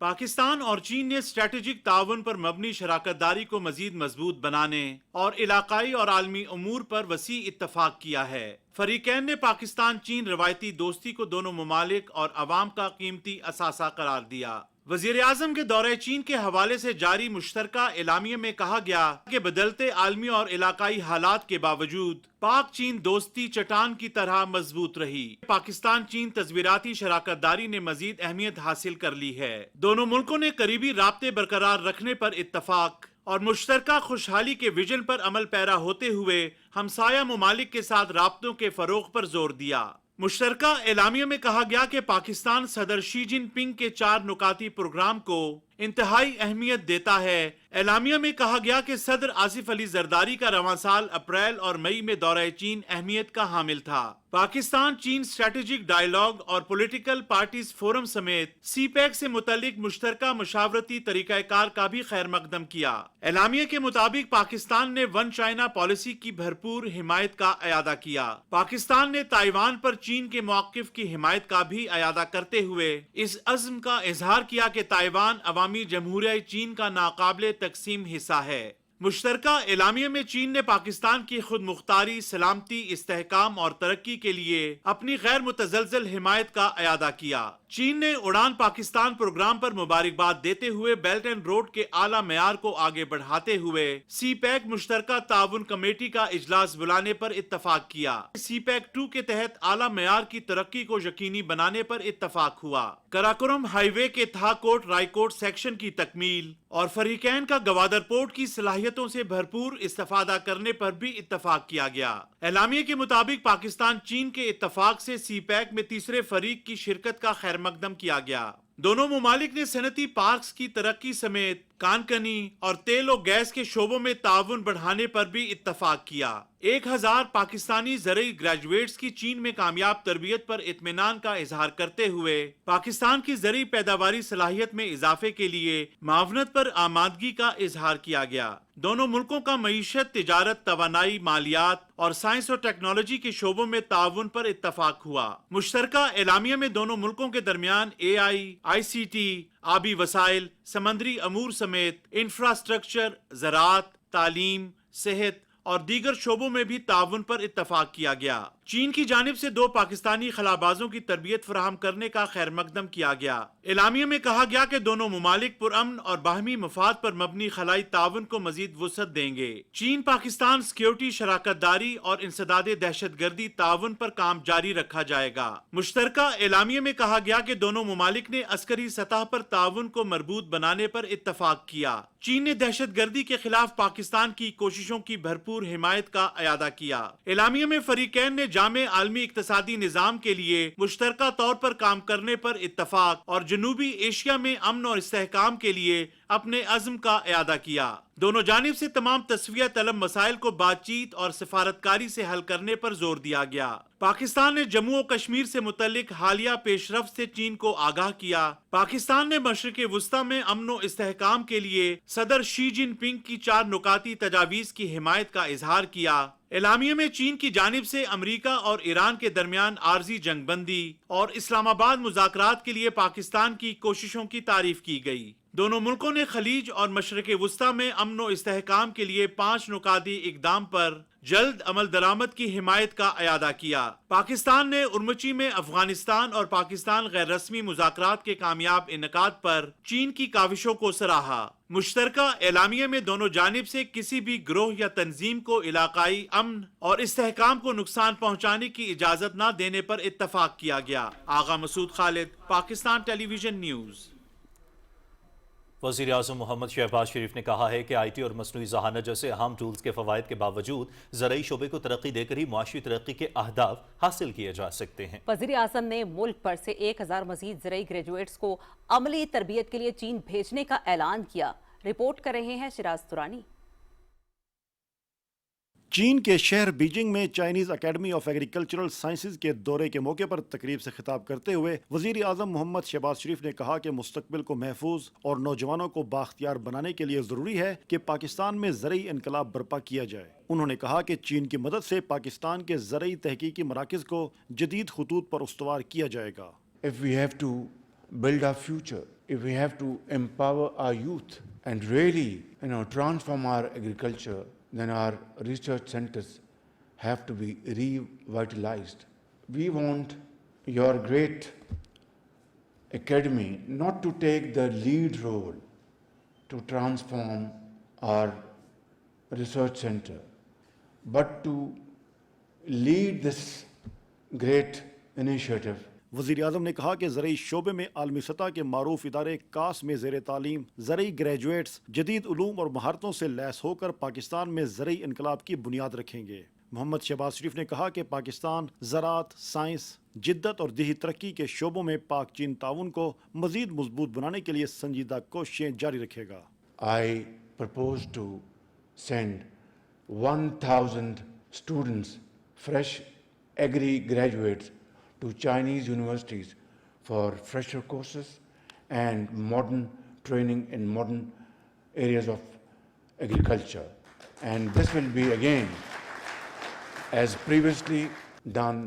पाकिस्तान और चीन ने स्ट्रेटेजिक ताउन पर मबनी शराकतदारी को मजीद मजबूत बनाने और इलाकाई और आलमी उमूर पर वसी इत्तफाक किया है। फरीकैन ने पाकिस्तान चीन रवायती दोस्ती को दोनों ममालिक और अवाम का कीमती असासा करार दिया। वजीर आजम के दौरे चीन के हवाले से जारी मुश्तरका एलामिया में कहा गया कि बदलते आलमी और इलाकाई हालात के बावजूद पाक चीन दोस्ती चट्टान की तरह मजबूत रही। पाकिस्तान चीन तस्वीराती शराकतदारी ने मजीद अहमियत हासिल कर ली है। दोनों मुल्कों ने करीबी राब्ते बरकरार रखने पर इत्तफाक और मुश्तरका खुशहाली के विजन पर अमल पैरा होते हुए हमसाया ममालिक के साथ राब्तों के फरोग पर जोर दिया। मुश्तरका एलामिया में कहा गया कि पाकिस्तान सदर शी जिनपिंग के 4 नुकाती प्रोग्राम को इंतहाई अहमियत देता है। एलामिया में कहा गया कि सदर आसिफ अली जरदारी का रवां साल अप्रैल और मई में दौरा चीन अहमियत का हामिल था। पाकिस्तान चीन स्ट्रेटेजिक डायलॉग और पॉलिटिकल पार्टीज फोरम समेत सीपैक से मुतल्लिक मुश्तरका मुशावरती तरीक़ाकार का भी खैर मकदम किया। एलामिया के मुताबिक पाकिस्तान ने वन चाइना पॉलिसी की भरपूर हिमायत का अयादा किया। पाकिस्तान ने ताइवान पर चीन के मौक़िफ़ की हिमायत का भी अयादा करते हुए इस अज़्म का इजहार किया कि ताइवान अवामी जमहूरिया चीन का नाकाबिले तकसीम हिस्सा है। मुश्तरका एलामिया में चीन ने पाकिस्तान की खुद मुख्तारी, सलामती, इस्तेहकाम और तरक्की के लिए अपनी गैर मुतजलजल हिमायत का अयादा किया। चीन ने उड़ान पाकिस्तान प्रोग्राम पर मुबारकबाद देते हुए बेल्ट एंड रोड के आला मेयार को आगे बढ़ाते हुए CPEC मुश्तरका ताउन कमेटी का इजलास बुलाने पर इत्तफाक किया। CPEC 2 के तहत आला मेयार की तरक्की को यकीनी बनाने पर इत्तफाक हुआ। कराकोरम हाईवे के थाकोट रायकोट सेक्शन की तकमील और फरीकैन का गवादर पोर्ट की सलाहियतों से भरपूर इस्तेफादा करने पर भी इत्तफाक किया गया। एलामिया के मुताबिक पाकिस्तान चीन के इत्तफाक से CPEC में तीसरे फरीक की शिरकत का खैर मकदम किया गया। दोनों मुमालिक ने सनती पार्क्स की तरक्की समेत कानकनी और तेल और गैस के शोबों में ताउन बढ़ाने पर भी इत्तफाक किया। 1000 पाकिस्तानी ज़रई ग्रेजुएट्स की चीन में कामयाब तरबियत पर इत्मीनान का इजहार करते हुए पाकिस्तान की ज़रई पैदावारी सलाहियत में इजाफे के लिए मावनत पर आमादगी का इजहार किया गया। दोनों मुल्कों का मईशत, तिजारत, तवानाई, मालियात और साइंस और टेक्नोलॉजी के शोबों में ताउन पर इत्तफाक हुआ। मुश्तरका एलामिया में दोनों मुल्कों के दरमियान AI, ICT, आबी वसाइल, समंदरी अमूर समेत इंफ्रास्ट्रक्चर, ज़राअत, तालीम, सेहत और दीगर शोबों में भी ताउन पर इत्तफाक किया गया। चीन की जानिब से 2 पाकिस्तानी खलाबाजों की तरबियत फराहम करने का खैर मकदम किया गया। एलामिया में कहा गया कि दोनों मुमालिक पुरअमन और बाहमी मफाद पर मबनी खलाई ताउन को मजीद वुसअत देंगे। चीन पाकिस्तान सिक्योरिटी, शराकतदारी और इंसदादे दहशतगर्दी ताउन पर काम जारी रखा जाएगा। मुश्तरका एलामिया में कहा गया कि दोनों मुमालिक ने अस्करी सतह पर ताउन को मरबूत बनाने पर इत्तफाक किया। चीन ने दहशतगर्दी के खिलाफ पाकिस्तान की कोशिशों की भरपूर हिमायत का अयादा किया। एलामिया में फरीकैन ने जामे आलमी इक्तसादी निजाम के लिए मुश्तरका तौर पर काम करने पर इत्तफाक और जनूबी एशिया में अमन और इस्तेहकाम के लिए अपने अज़्म का अयादा किया। दोनों जानिब से तमाम तस्विया तलब मसाइल को बातचीत और सिफारतकारी से हल करने पर जोर दिया गया। पाकिस्तान ने जम्मू और कश्मीर से मुतल्लिक हालिया पेशरफ्त से चीन को आगाह किया। पाकिस्तान ने मशरिक़ वुस्ता में अमन और इस्तेहकाम के लिए सदर शी जिनपिंग की 4 नुकाती तजावीज़ की हिमायत का इजहार किया। एलामिया में चीन की जानिब से अमरीका और ईरान के दरमियान आर्जी जंगबंदी और इस्लामाबाद मुज़ाकरात के लिए पाकिस्तान की कोशिशों की तारीफ की गई। दोनों मुल्कों ने खलीज और मशरिक़ वुस्ता में अमन और इस्तेहकाम के लिए 5 नुकाती इक़दाम पर जल्द अमल दरामद की हिमायत का अयादा किया। पाकिस्तान ने उर्मची में अफगानिस्तान और पाकिस्तान गैर रस्मी मुज़ाकरात के कामयाब इनकाद पर चीन की काविशों को सराहा। मुश्तरका एलामिया में दोनों जानिब से किसी भी ग्रोह या तंजीम को इलाकाई अमन और इस्तेहकाम को नुकसान पहुँचाने की इजाज़त न देने पर इत्तफाक किया गया। आगा मसूद खालिद, पाकिस्तान टेलीविजन न्यूज़। वज़ीर आज़म मोहम्मद शहबाज शरीफ ने कहा है कि IT और मसनूई ज़हानत जैसे अहम टूल्स के फ़वाइद के बावजूद ज़रई शोबे को तरक्की देकर ही मुआशी तरक्की के अहदाफ हासिल किए जा सकते हैं। वज़ीर आज़म ने मुल्क भर से 1000 मजीद ज़रई ग्रेजुएट्स को अमली तरबियत के लिए चीन भेजने का ऐलान किया। रिपोर्ट कर रहे हैं शिराज तुरानी। चीन के शहर बीजिंग में Chinese academy of agricultural sciences के दौरे के मौके पर तकरीब से खिताब करते हुए वज़ीर आज़म मोहम्मद शहबाज शरीफ ने कहा कि मुस्तकबिल को महफूज और नौजवानों को बाख्तियार बनाने के लिए ज़रूरी है कि पाकिस्तान में ज़रई इनकलाब बर्पा किया जाए। उन्होंने कहा कि चीन की मदद से पाकिस्तान के ज़रई तहकीकी मराकज़ को जदीद खतूत पर उस्तवार किया जाएगा। If we have to build our future, if we have to empower our youth and really, transform our agriculture, then our research centers have to be revitalized. We want your great academy not to take the lead role to transform our research center, but to lead this great initiative. वज़ीर आज़म ने कहा कि ज़रई शोबे में आलमी सतह के मारूफ इदारे कास में ज़ेर तालीम ज़रई ग्रेजुएट्स जदीद उलूम और महारतों से लैस होकर पाकिस्तान में ज़रई इनकलाब की बुनियाद रखेंगे। मोहम्मद शहबाज शरीफ ने कहा कि पाकिस्तान ज़राअत, साइंस, जिद्दत और देही तरक्की के शोबों में पाक चीन ताउन को मज़ीद मजबूत बनाने के लिए संजीदा कोशिशें जारी रखेगा। I propose to send 1000 students, fresh agri graduates, to Chinese universities for fresher courses and modern training in modern areas of agriculture. And this will be again, as previously done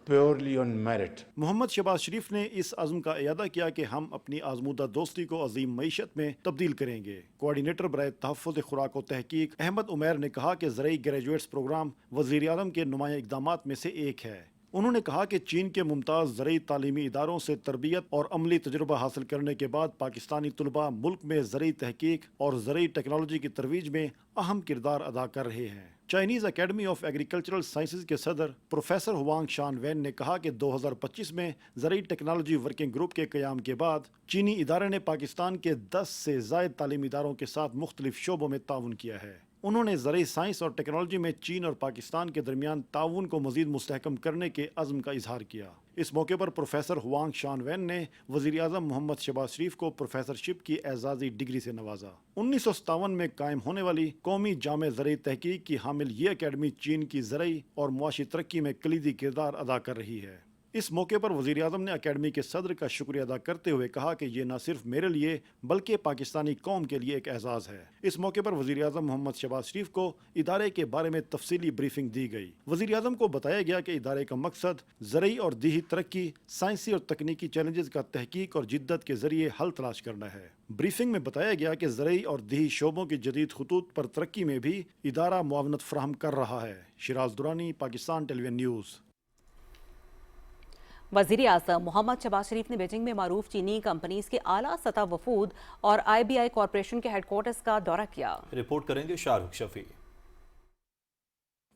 purely on merit. Mohammad Shahbaz शरीफ ने इस अज़्म का इयादा किया कि हम अपनी आज़मूदा दोस्ती को अजीम मईशत में तब्दील करेंगे। कोऑर्डिनेटर बराए तहफ़्फ़ुज़ खुराक व तहकीक अहमद उमैर ने कहा कि ज़रई ग्रेजुएट्स प्रोग्राम वज़ीर आज़म के नुमाया इक़दामात में से एक है। उन्होंने कहा कि चीन के मुमताज़ ज़रई तालीमी इदारों से तरबियत और अमली तजुर्बा हासिल करने के बाद पाकिस्तानी तलबा मुल्क में ज़रई तहकीक और ज़रई टेक्नोलॉजी की तरवीज में अहम किरदार अदा कर रहे हैं। Chinese academy of agricultural sciences के सदर प्रोफेसर हुआंग शान वैन ने कहा कि 2025 में ज़रई टेक्नोलॉजी वर्किंग ग्रुप के क़याम के बाद चीनी इदारे ने पाकिस्तान के 10 से ज़ायद तालीमी इदारों के साथ मुख्तलिफ शोबों में ताउन किया है। उन्होंने ज़रई साइंस और टेक्नोलॉजी में चीन और पाकिस्तान के दरमियान ताउन को मज़ीद मुस्तहकम करने के अज़्म का इजहार किया। इस मौके पर प्रोफेसर हुआंग शान वैन ने वज़ीर आज़म मोहम्मद शहबाज शरीफ को प्रोफेसरशिप की एजाज़ी डिग्री से नवाजा। 1957 में कायम होने वाली कौमी जामे ज़रई तहकीक की हामिल ये अकेडमी चीन की ज़रई और मुआशी तरक्की में कलीदी किरदार अदा कर रही है। इस मौके पर वज़ीर आज़म ने अकेडमी के सदर का शुक्रिया अदा करते हुए कहा कि ये न सिर्फ मेरे लिए बल्कि पाकिस्तानी कौम के लिए एक एजाज़ है। इस मौके पर वज़ीर आज़म मोहम्मद शहबाज शरीफ को इदारे के बारे में तफसीली ब्रीफिंग दी गई। वज़ीर आज़म को बताया गया कि इदारे का मकसद ज़रई और दीही तरक्की, साइंसी और तकनीकी चैलेंजेस का तहकीक और जिद्दत के ज़रिए हल तलाश करना है। ब्रीफिंग में बताया गया कि ज़रई और दीही शोबों की जदीद खतूत पर तरक्की में भी इदारा मुआवनत फराहम कर रहा है। Shiraz Durrani, Pakistan television news. वज़ीर आज़म मोहम्मद शहबाज शरीफ ने बीजिंग में मारूफ चीनी कंपनीज के आला सतह वफूद और IBI कॉरपोरेशन के हेडक्वार्टर्स का दौरा किया। रिपोर्ट करेंगे शाहरुख शफी।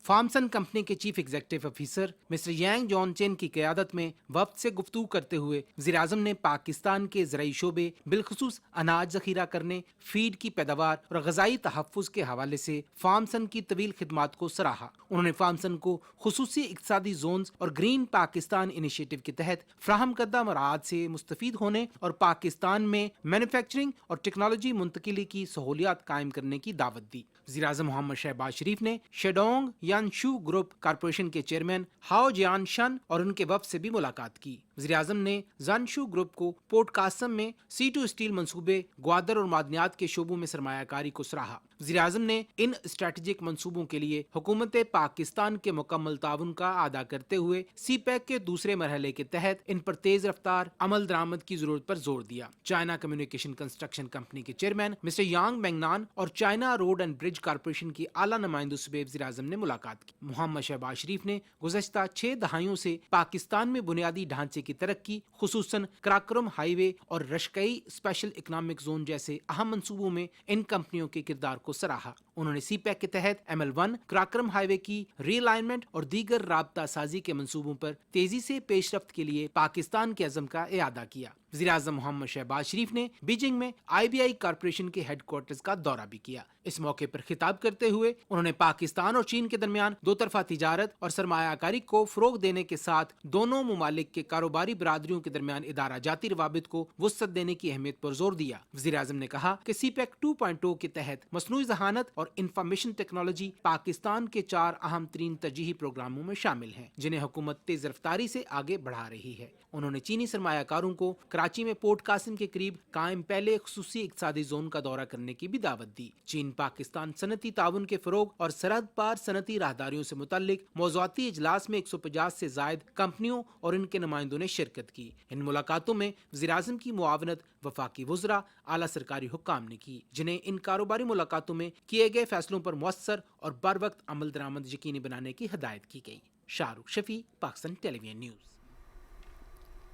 फार्मसन कंपनी के चीफ एग्जीक्यूटिव ऑफिसर मिस्टर यांग जॉनचेन की क़यादत में वफ्द से गुफ्तगू करते हुए वज़ीर आज़म ने पाकिस्तान के ज़रई शोबे बिलखुसूस अनाज ज़ख़ीरा करने, फीड की पैदावार और ग़ज़ाई तहफ़्फ़ुज़ के हवाले से फार्मसन की तवील खिदमात को सराहा। उन्होंने फार्मसन को खुसूसी इक़्तिसादी जोन्स और ग्रीन पाकिस्तान इनिशिएटिव के तहत फ्राहम करदा मराद से मुस्तफ़ीद होने और पाकिस्तान में मैन्युफैक्चरिंग और टेक्नोलॉजी मुंतकिली की सहूलियात कायम करने की दावत दी। वज़ीर आज़म मोहम्मद शहबाज शरीफ ने शेडोंग यानशू ग्रुप कॉरपोरेशन के चेयरमैन हाओ जियानशन और उनके वफ़द से भी मुलाकात की। वज़ीर आज़म ने जानशू ग्रुप को पोर्ट कासम में C2 स्टील मंसूबे, ग्वादर और मादनियात के शोबों में सरमायाकारी को सराहा। वज़ीर आज़म ने इन स्ट्रेटेजिक मंसूबों के लिए हुकूमत पाकिस्तान के मुकम्मल ताउन का अदा करते हुए CPEC के दूसरे मरहले के तहत इन पर तेज रफ्तार अमल दरामद की जरूरत पर जोर दिया। चाइना कम्युनिकेशन कंस्ट्रक्शन कंपनी के चेयरमैन मिस्टर यांग बेंगनान और China road and bridge corporation की आला नुमाइंदों से वज़ीर आज़म ने मुलाकात की। मोहम्मद शहबाज शरीफ ने गुज़श्ता 6 दहाइयों से पाकिस्तान में बुनियादी ढांचे की तरक्की, खुसूसन कराकोरम हाईवे और रशकई स्पेशल इकनॉमिक जोन जैसे अहम मंसूबों में इन कंपनियों के किरदार को सराहा। उन्होंने CPEC के तहत ML1 कराकोरम हाईवे की रीअलाइनमेंट और दीगर राबता साजी के मंसूबों पर तेजी से पेशरफ्त के लिए पाकिस्तान के अज़म का इयादा किया। वज़ीर आज़म मोहम्मद शहबाज शरीफ ने बीजिंग में IBI कॉरपोरेशन के हेडक्वार्टर्स का दौरा भी किया। इस मौके पर खिताब करते हुए उन्होंने पाकिस्तान और चीन के दरमियान दो तरफा तिजारत और सरमायाकारी को फ़रोग देने के साथ दोनों मुमालिक के कारोबारी बरादरियों के दरमियान इदारा जाती रवाबित को वुसअत देने की अहमियत पर जोर दिया। वज़ीर आज़म ने कहा कि CPEC 2.0 के तहत मसनूई ज़हानत और इंफॉर्मेशन टेक्नोलॉजी पाकिस्तान के 4 अहम तरीन तरजीही प्रोग्रामों में शामिल हैं, जिन्हें हुकूमत तेज रफ्तारी से आगे बढ़ा रही है। उन्होंने चीनी सरमायाकारों को कराची में पोर्ट कासिम के करीब कायम पहले खुसूसी इक़्तिसादी जोन का दौरा करने की भी दावत दी। चीन पाकिस्तान सनती ताउन के फरोग और सरहद पार सनती राहदारियों से मुतल्लिक मौज़ूआती इजलास में 150 से जायद कंपनियों और इनके नुमाइंदों ने शिरकत की। इन मुलाकातों में वज़ीर आज़म की मुआवनत वफाकी वज़रा, आला सरकारी हुक्काम ने की, जिन्हें इन कारोबारी मुलाकातों में किए गए फैसलों पर मुअस्सर और बर वक्त अमल दरामद यकीनी बनाने की हिदायत की गई। Shahrukh Shafi, Pakistan television news.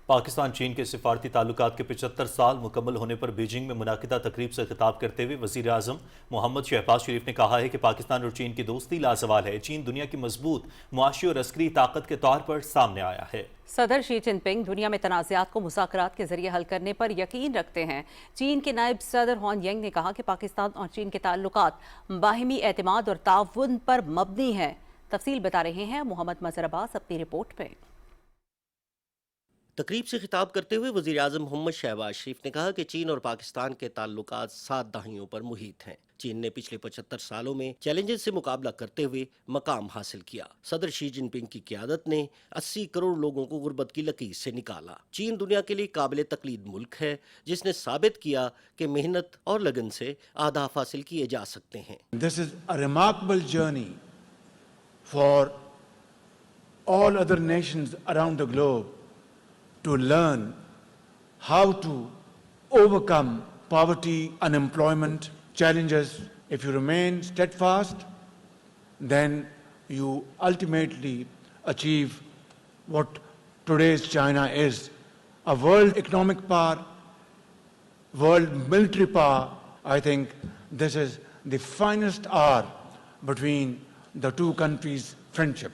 पाकिस्तान चीन के सिफारती ताल्लुकात के 75 साल मुकम्मल होने पर बीजिंग में मुनाकिदा तकरीब से खिताब करते हुए वज़ीर आज़म मोहम्मद शहबाज शरीफ ने कहा है कि पाकिस्तान और चीन की दोस्ती लाजवाल है। चीन दुनिया की मजबूत मुआशी और अस्करी ताकत के तौर पर सामने आया है। सदर शी जिनपिंग दुनिया में तनाज़ात को मुज़ाकरात के जरिए हल करने पर यकीन रखते हैं। चीन के नायब सदर हॉन यंग ने कहा कि पाकिस्तान और चीन के ताल्लुकात बाहिमी एतमाद और ताउन पर मबनी है। तफसील बता रहे हैं मोहम्मद मज़हर अब्बास अपनी रिपोर्ट में। तकरीब से खिताब करते हुए वज़ीर आज़म मोहम्मद शहबाज शरीफ ने कहा कि चीन और पाकिस्तान के ताल्लुकात 7 दहाइयों पर मुहित हैं। चीन ने पिछले 75 सालों में चैलेंजेस से मुकाबला करते हुए मकाम हासिल किया। सदर शी जिनपिंग की क़यादत ने 80 करोड़ लोगों को गुर्बत की लकीर से निकाला। चीन दुनिया के लिए काबिल तकलीद मुल्क है, जिसने साबित किया कि मेहनत और लगन से अहदाफ हासिल किए जा सकते हैं। This is a remarkable journey for all other nations around the globe to learn how to overcome poverty, unemployment, challenges. If you remain steadfast, then you ultimately achieve what today's China is, a world economic power, world military power. I think this is the finest hour between the two countries' friendship.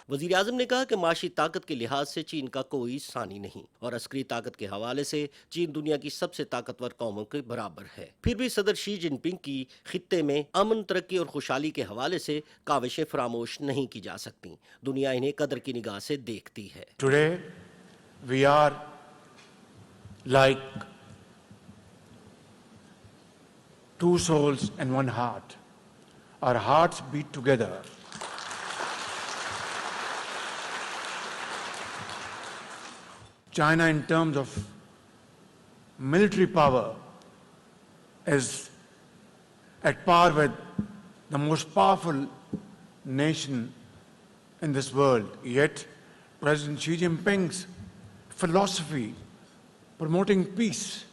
वजीर आजम ने कहा कि माशी ताकत के लिहाज से चीन का कोई सानी नहीं और अस्करी ताकत के हवाले से चीन दुनिया की सबसे ताकतवर कौमों के बराबर है। फिर भी सदर शी जिनपिंग की खित्ते में अमन, तरक्की और खुशहाली के हवाले से काविशें फरामोश नहीं की जा सकती। दुनिया इन्हें कदर की निगाह से देखती है। Today we are like two souls and one heart. Our hearts beat together. China, in terms of military power, is at par with the most powerful nation in this world. Yet, President Xi Jinping's philosophy promoting peace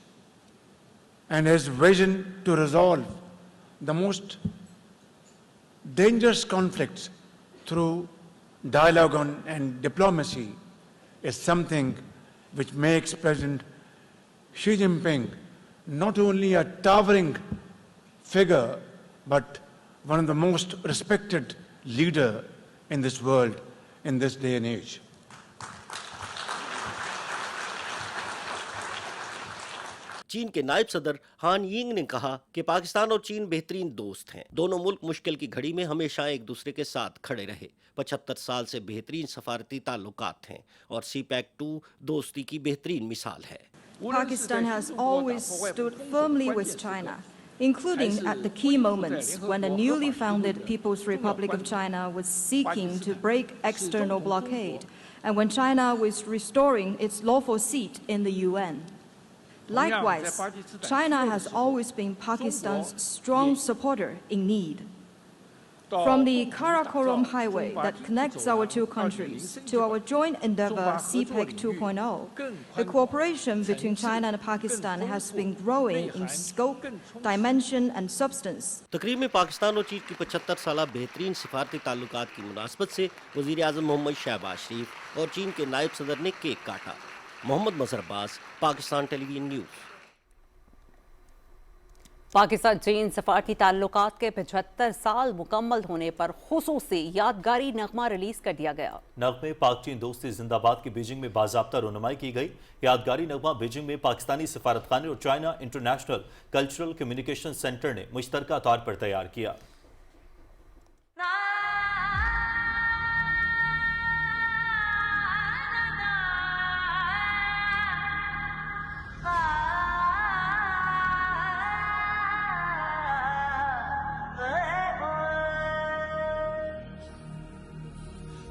and his vision to resolve the most dangerous conflicts through dialogue and diplomacy is something which makes President Xi Jinping not only a towering figure, but one of the most respected leaders in this world in this day and age. चीन के नायब सदर हान Ying ने कहा कि पाकिस्तान और चीन बेहतरीन दोस्त हैं। दोनों मुल्क मुश्किल की घड़ी में हमेशा एक दूसरे के साथ खड़े रहे। 75 साल से बेहतरीन सफारती ताल्लुकात हैं और CPEC-2 दोस्ती की बेहतरीन मिसाल है। Pakistan has always stood firmly with China, including at the key moments when the newly founded People's Republic of China was seeking to break external blockade and when China was restoring its lawful seat in the UN. Likewise, China has always been Pakistan's strong supporter in need. From the Karakoram highway that connects our two countries to our joint endeavor CPEC 2.0, the cooperation between China and Pakistan has been growing in scope, dimension and substance. तकरीब में पाकिस्तान और चीन की 75 साला बेहतरीन सिफारती ताल्लुकात की मुनासबत से वज़ीर आज़म मोहम्मद शहबाज शरीफ और चीन के नायब सदर ने केक काटा। मोहम्मद मजहर अब्बास, पाकिस्तान टेलीविजन न्यूज़। पाकिस्तान चीन सफारती ताल्लुकात के 75 साल मुकम्मल होने पर खुसूसी यादगारी नगमा रिलीज कर दिया गया। नगमे पाक चीन दोस्ती जिंदाबाद की बीजिंग में बाज़ाब्ता रुनुमाई की गई। यादगारी नगमा बीजिंग में पाकिस्तानी सफारतखाने और China international cultural communication centre ने मुश्तरका तौर पर तैयार किया।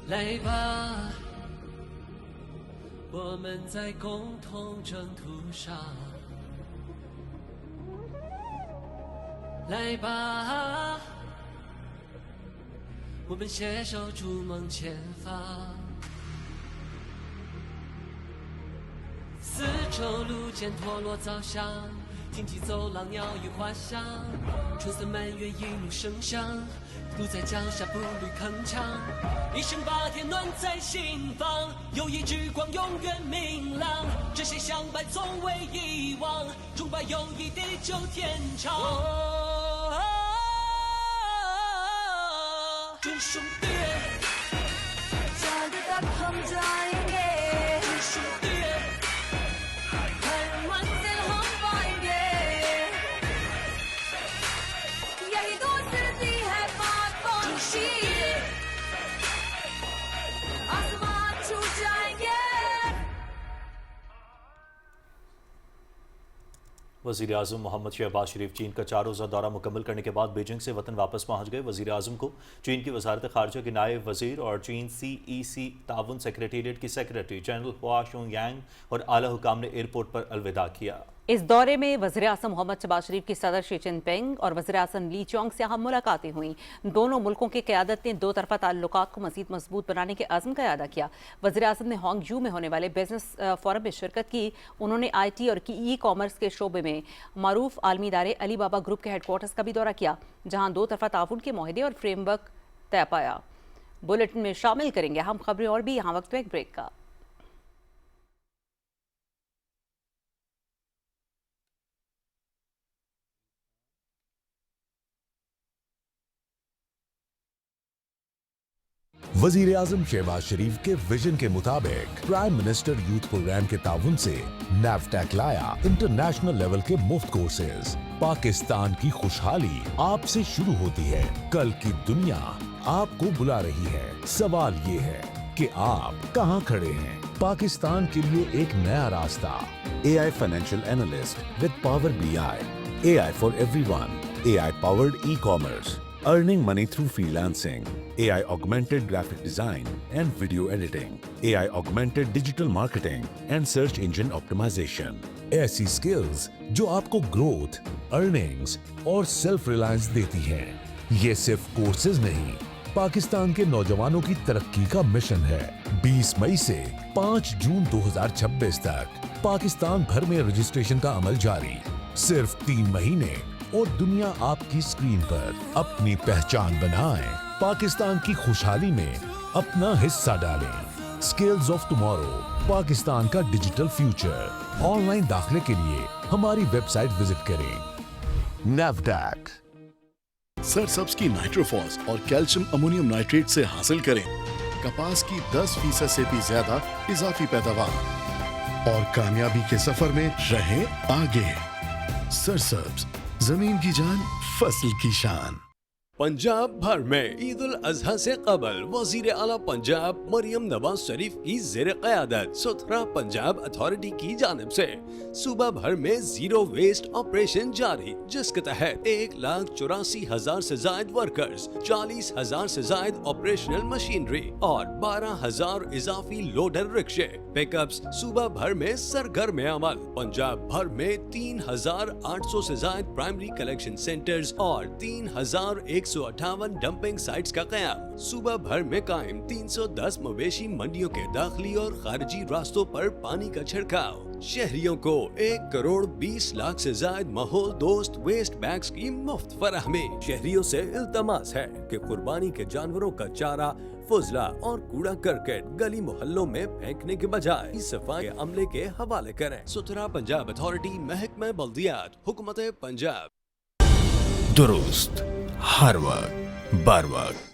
来吧，我们在共同征途上。来吧，我们携手筑梦前方。丝绸路线脱落早香，荆棘走廊鸟语花香，春色满园一路生香。路在脚下步履铿锵，一生把天暖在心房，友谊之光永远明亮。这些相伴从未遗忘，崇拜友谊地久天长。准兄弟，जागे तक हम जाएंगे，准兄弟，हर मंजिल हम पाएंगे，यही दोस्ती है आसमान छू जाएंगे। वज़ीर आज़म मोहम्मद शहबाज शरीफ चीन का 4 रोज़ा दौरा मुकम्मल करने के बाद बीजिंग से वतन वापस पहुंच गए। वज़ीर आज़म को चीन की वज़ारत ख़ारजा के नायब वज़ीर और चीन CEC ताउन सेक्रेटेरिएट की सेक्रेटरी जनरल हुआ शुंग यांग और आला हुकाम ने एयरपोर्ट पर अलविदा किया। इस दौरे में वज़ीर-ए-आज़म मोहम्मद शहबाज शरीफ की सदर शी जिनपिंग और वज़ीर-ए-आज़म ली चोंग से अहम मुलाकातें हुई। दोनों मुल्कों की क़यादत ने दो तरफ़ा ताल्लुकात को मज़ीद मजबूत बनाने के अज़्म का अदा किया। वज़ीर-ए-आज़म ने होंगजू में होने वाले बिजनेस फोरम में शिरकत की। उन्होंने IT और ई कॉमर्स के शोबे में मारूफ आलमी इदारे अली बाबा ग्रुप के हेडक्वार्टर्स का भी दौरा किया, जहाँ दो तरफ़ा ताउन के मुआहदे और फ्रेमवर्क तय पाया। बुलेटिन में शामिल करेंगे अहम खबरें और भी, यहाँ वक्त एक ब्रेक का। वजीर आजम शहबाज शरीफ के विजन के मुताबिक प्राइम मिनिस्टर यूथ प्रोग्राम के ताउन से नैफटेक लाया इंटरनेशनल लेवल के मुफ्त कोर्सेज। पाकिस्तान की खुशहाली आपसे शुरू होती है। कल की दुनिया आपको बुला रही है। सवाल ये है कि आप कहां खड़े हैं। पाकिस्तान के लिए एक नया रास्ता। AI financial analyst with power BI, AI for everyone, AI powered e-commerce, earning money through freelancing, AI augmented graphic design and video editing, AI augmented digital marketing and search engine optimization. ऐसी skills जो आपको growth, earnings और self reliance देती हैं। ये सिर्फ courses नहीं, पाकिस्तान के नौजवानों की तरक्की का मिशन है। 20 मई से 5 जून 2026 तक पाकिस्तान भर में रजिस्ट्रेशन का अमल जारी। सिर्फ 3 महीने और दुनिया आपकी स्क्रीन पर। अपनी पहचान बनाएं, पाकिस्तान की खुशहाली में अपना हिस्सा डालें। स्किल्स ऑफ टुमारो, पाकिस्तान का डिजिटल फ्यूचर। ऑनलाइन दाखिले के लिए हमारी वेबसाइट विजिट करें। नैफडेक। सरसब्स की नाइट्रोफॉस और कैल्शियम अमोनियम नाइट्रेट से हासिल करें कपास की 10% से भी ज्यादा इजाफी पैदावार और कामयाबी के सफर में रहें आगे। सरसब्स, जमीन की जान, फसल की शान। पंजाब भर में ईद उल अजहा से कबल वजीर आला पंजाब मरियम नवाज शरीफ की ज़ेर क़यादत सुथरा पंजाब अथॉरिटी की जानिब से सूबा भर में जीरो वेस्ट ऑपरेशन जारी, जिसके तहत 1,84,000 से जायद वर्कर्स, 40,000 से जायद ऑपरेशनल मशीनरी और 12,000 इजाफी लोडर रिक्शे पिकअप्स सूबा भर में सरगर्म अमल। पंजाब भर में 3,800 से जायद प्राइमरी कलेक्शन सेंटर्स और 3,158 डंपिंग साइट्स का क़याम। सूबा भर में कायम 310 मवेशी मंडियों के दाखिली और खारिजी रास्तों पर पानी का छिड़काव। शहरियों को 1,20,00,000 से जायद माहौल दोस्त वेस्ट बैग्स की मुफ्त फराहमी। शहरियों से इल्तमास है कि कुर्बानी के जानवरों का चारा, फुजला और कूड़ा करकट गली मोहल्लों में फेंकने के बजाय सफाई अमले के हवाले करें। सुथरा पंजाब अथॉरिटी, महकमा बल्दियात, हुकूमत पंजाब। दुरुस्त, हर वक्त, बर वक्त।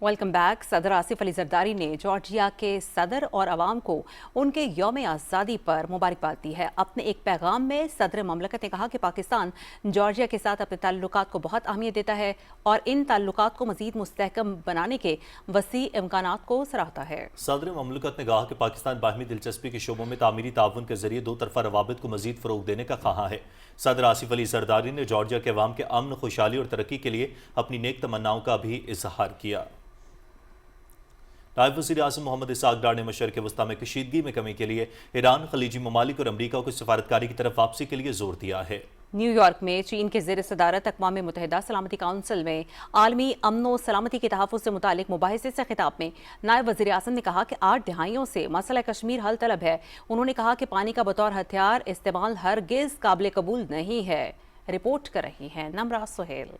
Welcome back. सदर आसिफ अली जरदारी ने जॉर्जिया के सदर और अवाम को उनके यौम आज़ादी पर मुबारकबाद दी है। अपने एक पैगाम में सदर ममलकत ने कहा कि पाकिस्तान जॉर्जिया के साथ अपने ताल्लुकात को बहुत अहमियत देता है और इन ताल्लुकात को मज़ीद मुस्तहकम बनाने के वसी इम्कानात को सराहता है। सदर ममलकत ने कहा कि पाकिस्तान बाहमी दिलचस्पी के शोबों में तामीरी ताउन के जरिए दो तरफा रवाबित को मज़ीद फ़रोग़ देने का ख्वाह है। सदर आसिफ अली जरदारी ने जॉर्जिया के अवाम के अमन, खुशहाली और तरक्की के लिए अपनी नेक तमन्नाओं का भी इजहार किया। नायब वज़ीर आज़म मोहम्मद इसाक डार ने मशरिक़ वस्ता में कशीदगी में कमी के लिए ईरान, खलीजी ममालिक और अमरीका को सफारतकारी की तरफ वापसी के लिए जोर दिया है। न्यूयॉर्क में चीन के ज़ेर सदारत अक़वाम मुत्तहिदा सलामती काउंसिल में आलमी अमन व सलामती के तहफ़्फ़ुज़ से मुतालिक मुबाहिसे से खिताब में नायब वज़ीर आज़म ने कहा कि 8 दहाइयों से मसला कश्मीर हल तलब है। उन्होंने कहा कि पानी का बतौर हथियार इस्तेमाल हरगिज़ काबिल कबूल नहीं है। रिपोर्ट कर रही हैं नमरा सुहेल।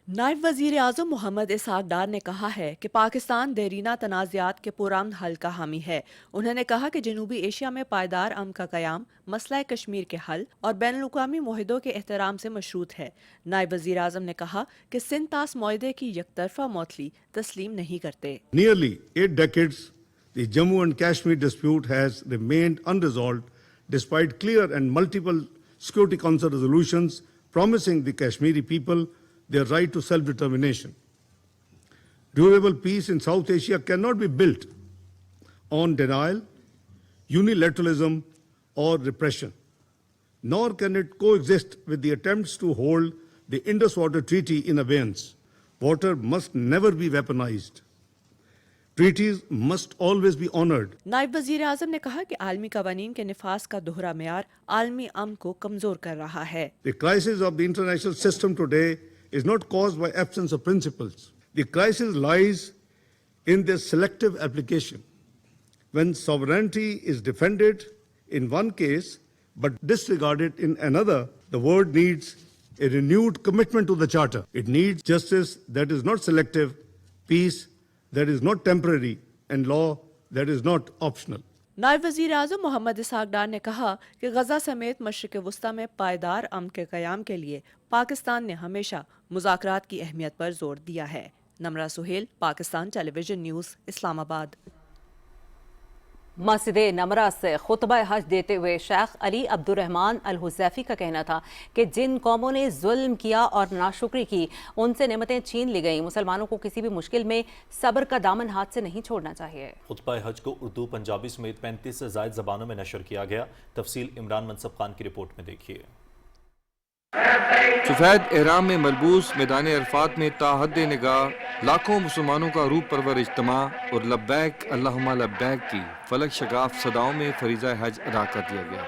नायब वज़ीर आज़म मोहम्मद इसाक डार ने कहा है कि पाकिस्तान देरीना तनाज़ात के पुरअमन हल का हामी है। उन्होंने कहा कि जनूबी एशिया में पायदार अमन का क़याम मसला कश्मीर के हल और बैनुल-अक़वामी मुआहदों के एहतराम से मशरूत है। नायब वज़ीर आज़म ने कहा कि सिंध तास मुआहदे की यकतरफा मौतली तस्लीम नहीं करते। Nearly 8 decades, the Jammu and Kashmir dispute has remained unresolved despite clear and multiple Security Council resolutions promising the Kashmiri people their right to self-determination. Durable peace in South Asia cannot be built on denial, unilateralism, or repression, nor can it coexist with the attempts to hold the Indus Water Treaty in abeyance. Water must never be weaponized. Treaties must always be honored. नायब वजीर आजम ने कहा कि आलमी कवानीन के निफाज का दोहरा मेयार आलमी अमन को कमजोर कर रहा है। The crisis of the international system today is not caused by absence of principles. The crisis lies in their selective application. When sovereignty is defended in one case but disregarded in another, the world needs a renewed commitment to the Charter. It needs justice that is not selective, peace that is not temporary, and law that is not optional. नायब वजीर आजम मोहम्मद इसहाक डार ने कहा कि गजा समेत मशरिक वस्ता में पायदार अमन के क़याम के लिए पाकिस्तान ने हमेशा मुज़ाकरात की अहमियत पर जोर दिया है। Namra Suhail, Pakistan television news, Islamabad. मस्जिद नमरा से खुतबा हज देते हुए शेख अली अब्दुर्रहमान अल हुज़ैफी का कहना था कि जिन कौमों ने जुल्म किया और नाशुक्री की उनसे नेमतें छीन ली गईं। मुसलमानों को किसी भी मुश्किल में सब्र का दामन हाथ से नहीं छोड़ना चाहिए। खुतबा हज को उर्दू, पंजाबी समेत 35 से ज़ायद ज़बानों में नशर किया गया। तफसील इमरान मनसब खान की रिपोर्ट में देखिए। सफ़ेद एहराम में मलबूस मैदान अरफात में ताहद निगाह लाखों मुसलमानों का रूह परवर इज्तिमा और लब्बैक अल्लाहुम्मा लब्बैक की फलक शगाफ सदाओं में फरीज़ा हज अदा कर दिया गया।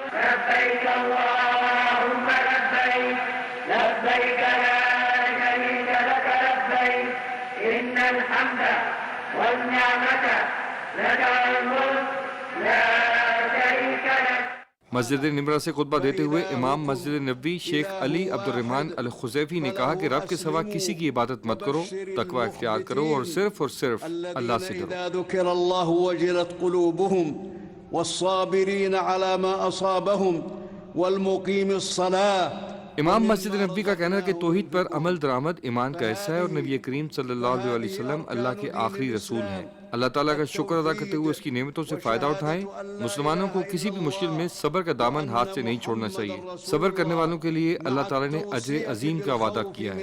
मस्जिद निमरा से खुतबा देते हुए इमाम मस्जिद नबवी शेख अली अब्दुर्रहमान अल खुज़ैफी ने कहा कि रब के सिवा किसी की इबादत मत करो, तकवा इख्तियार करो और सिर्फ अल्लाह से डरो। इमाम मस्जिद नबवी का कहना है कि तौहीद पर अमल दरामद ईमान का हिस्सा है और नबी करीम सल्लल्लाहु अलैहि वसल्लम अल्लाह के आखिरी रसूल हैं। अल्लाह ताला का शुक्र अदा करते हुए उसकी नेमतों से फ़ायदा उठाएं। मुसलमानों को किसी भी मुश्किल में सब्र का दामन हाथ से नहीं छोड़ना चाहिए। सब्र करने वालों के लिए अल्लाह ताला ने अजर अजीम का वादा किया है।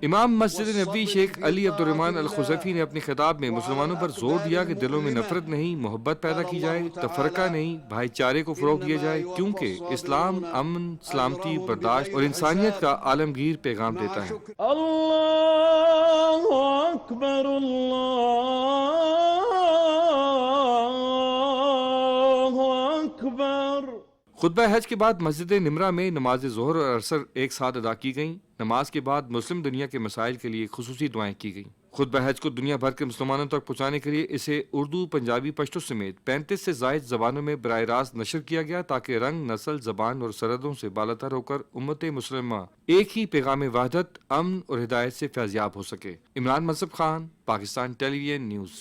इमाम मस्जिद नबवी शेख अली अब्दुर्रहमान अल खुज़ैफी ने अपने खिताब में मुसलमानों पर जोर दिया कि दिलों में नफरत नहीं, मोहब्बत पैदा की जाए, तफरका नहीं, भाईचारे को फ़रोग़ दिया जाए, क्योंकि इस्लाम अमन, सलामती, बर्दाश्त और इंसानियत का आलमगीर पैगाम देता है। अल्लाहु अकबर, अल्लाहु अकबर। खुतबा हज के बाद मस्जिद निमरा में नमाज ज़ोहर और असर एक साथ अदा की गईं। नमाज के बाद मुस्लिम दुनिया के मसाइल के लिए खुसूसी दुआएं की गईं। खुतबा हज को दुनिया भर के मुसलमानों तक पहुँचाने के लिए इसे उर्दू, पंजाबी, पश्तो समेत 35 से ज़ायद ज़बानों में बराह रास्त नशर किया गया ताकि रंग, नस्ल, ज़बान और सरहदों से बालातर होकर उम्मत मुस्लिमा एक ही पैगाम वहदत, अमन और हिदायत से फैज़याब हो सके। Imran Mansab Khan, Pakistan television news.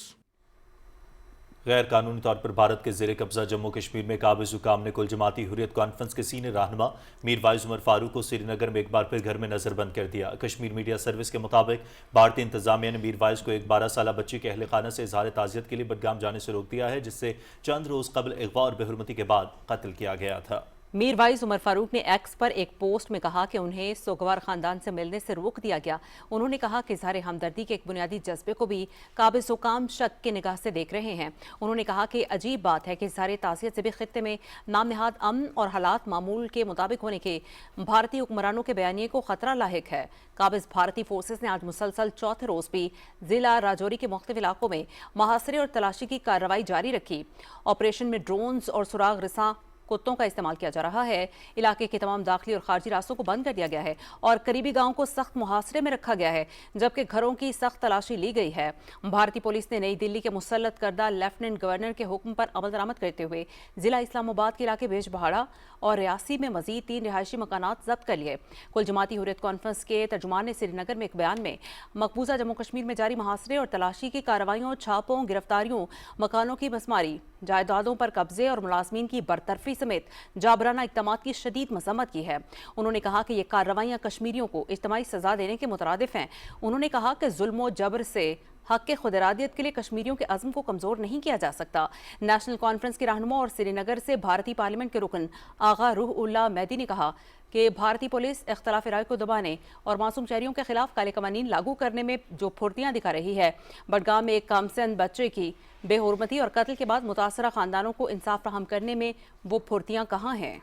गैर कानूनी तौर पर भारत के ज़ेर कब्जा जम्मू कश्मीर में काबिज़ हुकाम ने कुल जमाती हुर्रियत कॉन्फ्रेंस के सीनियर रहनुमा मीर वाइज उमर फारूक को श्रीनगर में एक बार फिर घर में नज़रबंद कर दिया। कश्मीर मीडिया सर्विस के मुताबिक भारतीय इंतजामिया ने मीर वाइज को एक 12 साला बच्ची के अहल खाना से इजहार ताज़ियत के लिए बडगाम जाने से रोक दिया है, जिससे चंद रोज़ कबल अगवा और बेहुरमती के बाद कत्ल किया गया था। मीर वाइज उमर फारूक ने एक्स पर एक पोस्ट में कहा कि उन्हें सोगवार खानदान से मिलने से रोक दिया गया। उन्होंने कहा कि इज़हार हमदर्दी के एक बुनियादी जज्बे को भी काबिज़ हुकाम शक की निगाह से देख रहे हैं। उन्होंने कहा कि अजीब बात है कि इज़हार ताज़ियत से भी खित्ते में नाम नहाद अमन और हालात मामूल के मुताबिक होने के भारतीय हुक्मरानों के बयानिए को खतरा लाहिक है। काबिज़ भारतीय फोर्सेस ने आज मुसलसल चौथे रोज़ भी जिला राजौरी के मुख्तलिफ इलाकों में मुहासरे और तलाशी की कार्रवाई जारी रखी। ऑपरेशन में ड्रोन्स और सुराग रिसा कुत्तों का इस्तेमाल किया जा रहा है। इलाके के तमाम दाखिली और खारजी रास्तों को बंद कर दिया गया है और करीबी गांवों को सख्त मुहासरे में रखा गया है, जबकि घरों की सख्त तलाशी ली गई है। भारतीय पुलिस ने नई दिल्ली के मुसल्लत करदा लेफ्टिनेंट गवर्नर के हुक्म पर अमल दरामद करते हुए जिला इस्लामाबाद के इलाके बेजबहाड़ा और रियासी में मजीद 3 रिहायशी मकानात जब्त कर लिए। कुल जमाती हुर्रियत कॉन्फ्रेंस के तर्जुमान ने श्रीनगर में एक बयान में मकबूजा जम्मू कश्मीर में जारी मुहासरे और तलाशी की कार्रवाइयों, छापों, गिरफ्तारियों, मकानों की मसमारी, जायदादों पर कब्जे और मुलाजमीन की बरतरफी समेत जाबराना इक़दामात की शदीद मज़म्मत की है। उन्होंने कहा कि ये कार्रवाइयाँ कश्मीरियों को इज्तिमाई सज़ा देने के मुतरादिफ हैं। उन्होंने कहा कि जुल्म जबर से हक के खुदरादियत के लिए कश्मीरियों के अज़्म को कमज़ोर नहीं किया जा सकता। नेशनल कॉन्फ्रेंस के रहनुमा और श्रीनगर से भारतीय पार्लियामेंट के रुकन आगा रूह उल्लाह मैदी ने कहा कि भारतीय पुलिस इख्तलाफ राय को दबाने और मासूम शहरियों के खिलाफ काले कवानीन लागू करने में जो फुर्तियाँ दिखा रही है, बडगाम में एक कामसिन बच्चे की बेहुरमती और कत्ल के बाद मुतासरा खानदानों को इंसाफ फराहम करने में वो फुर्तियाँ कहाँ हैं।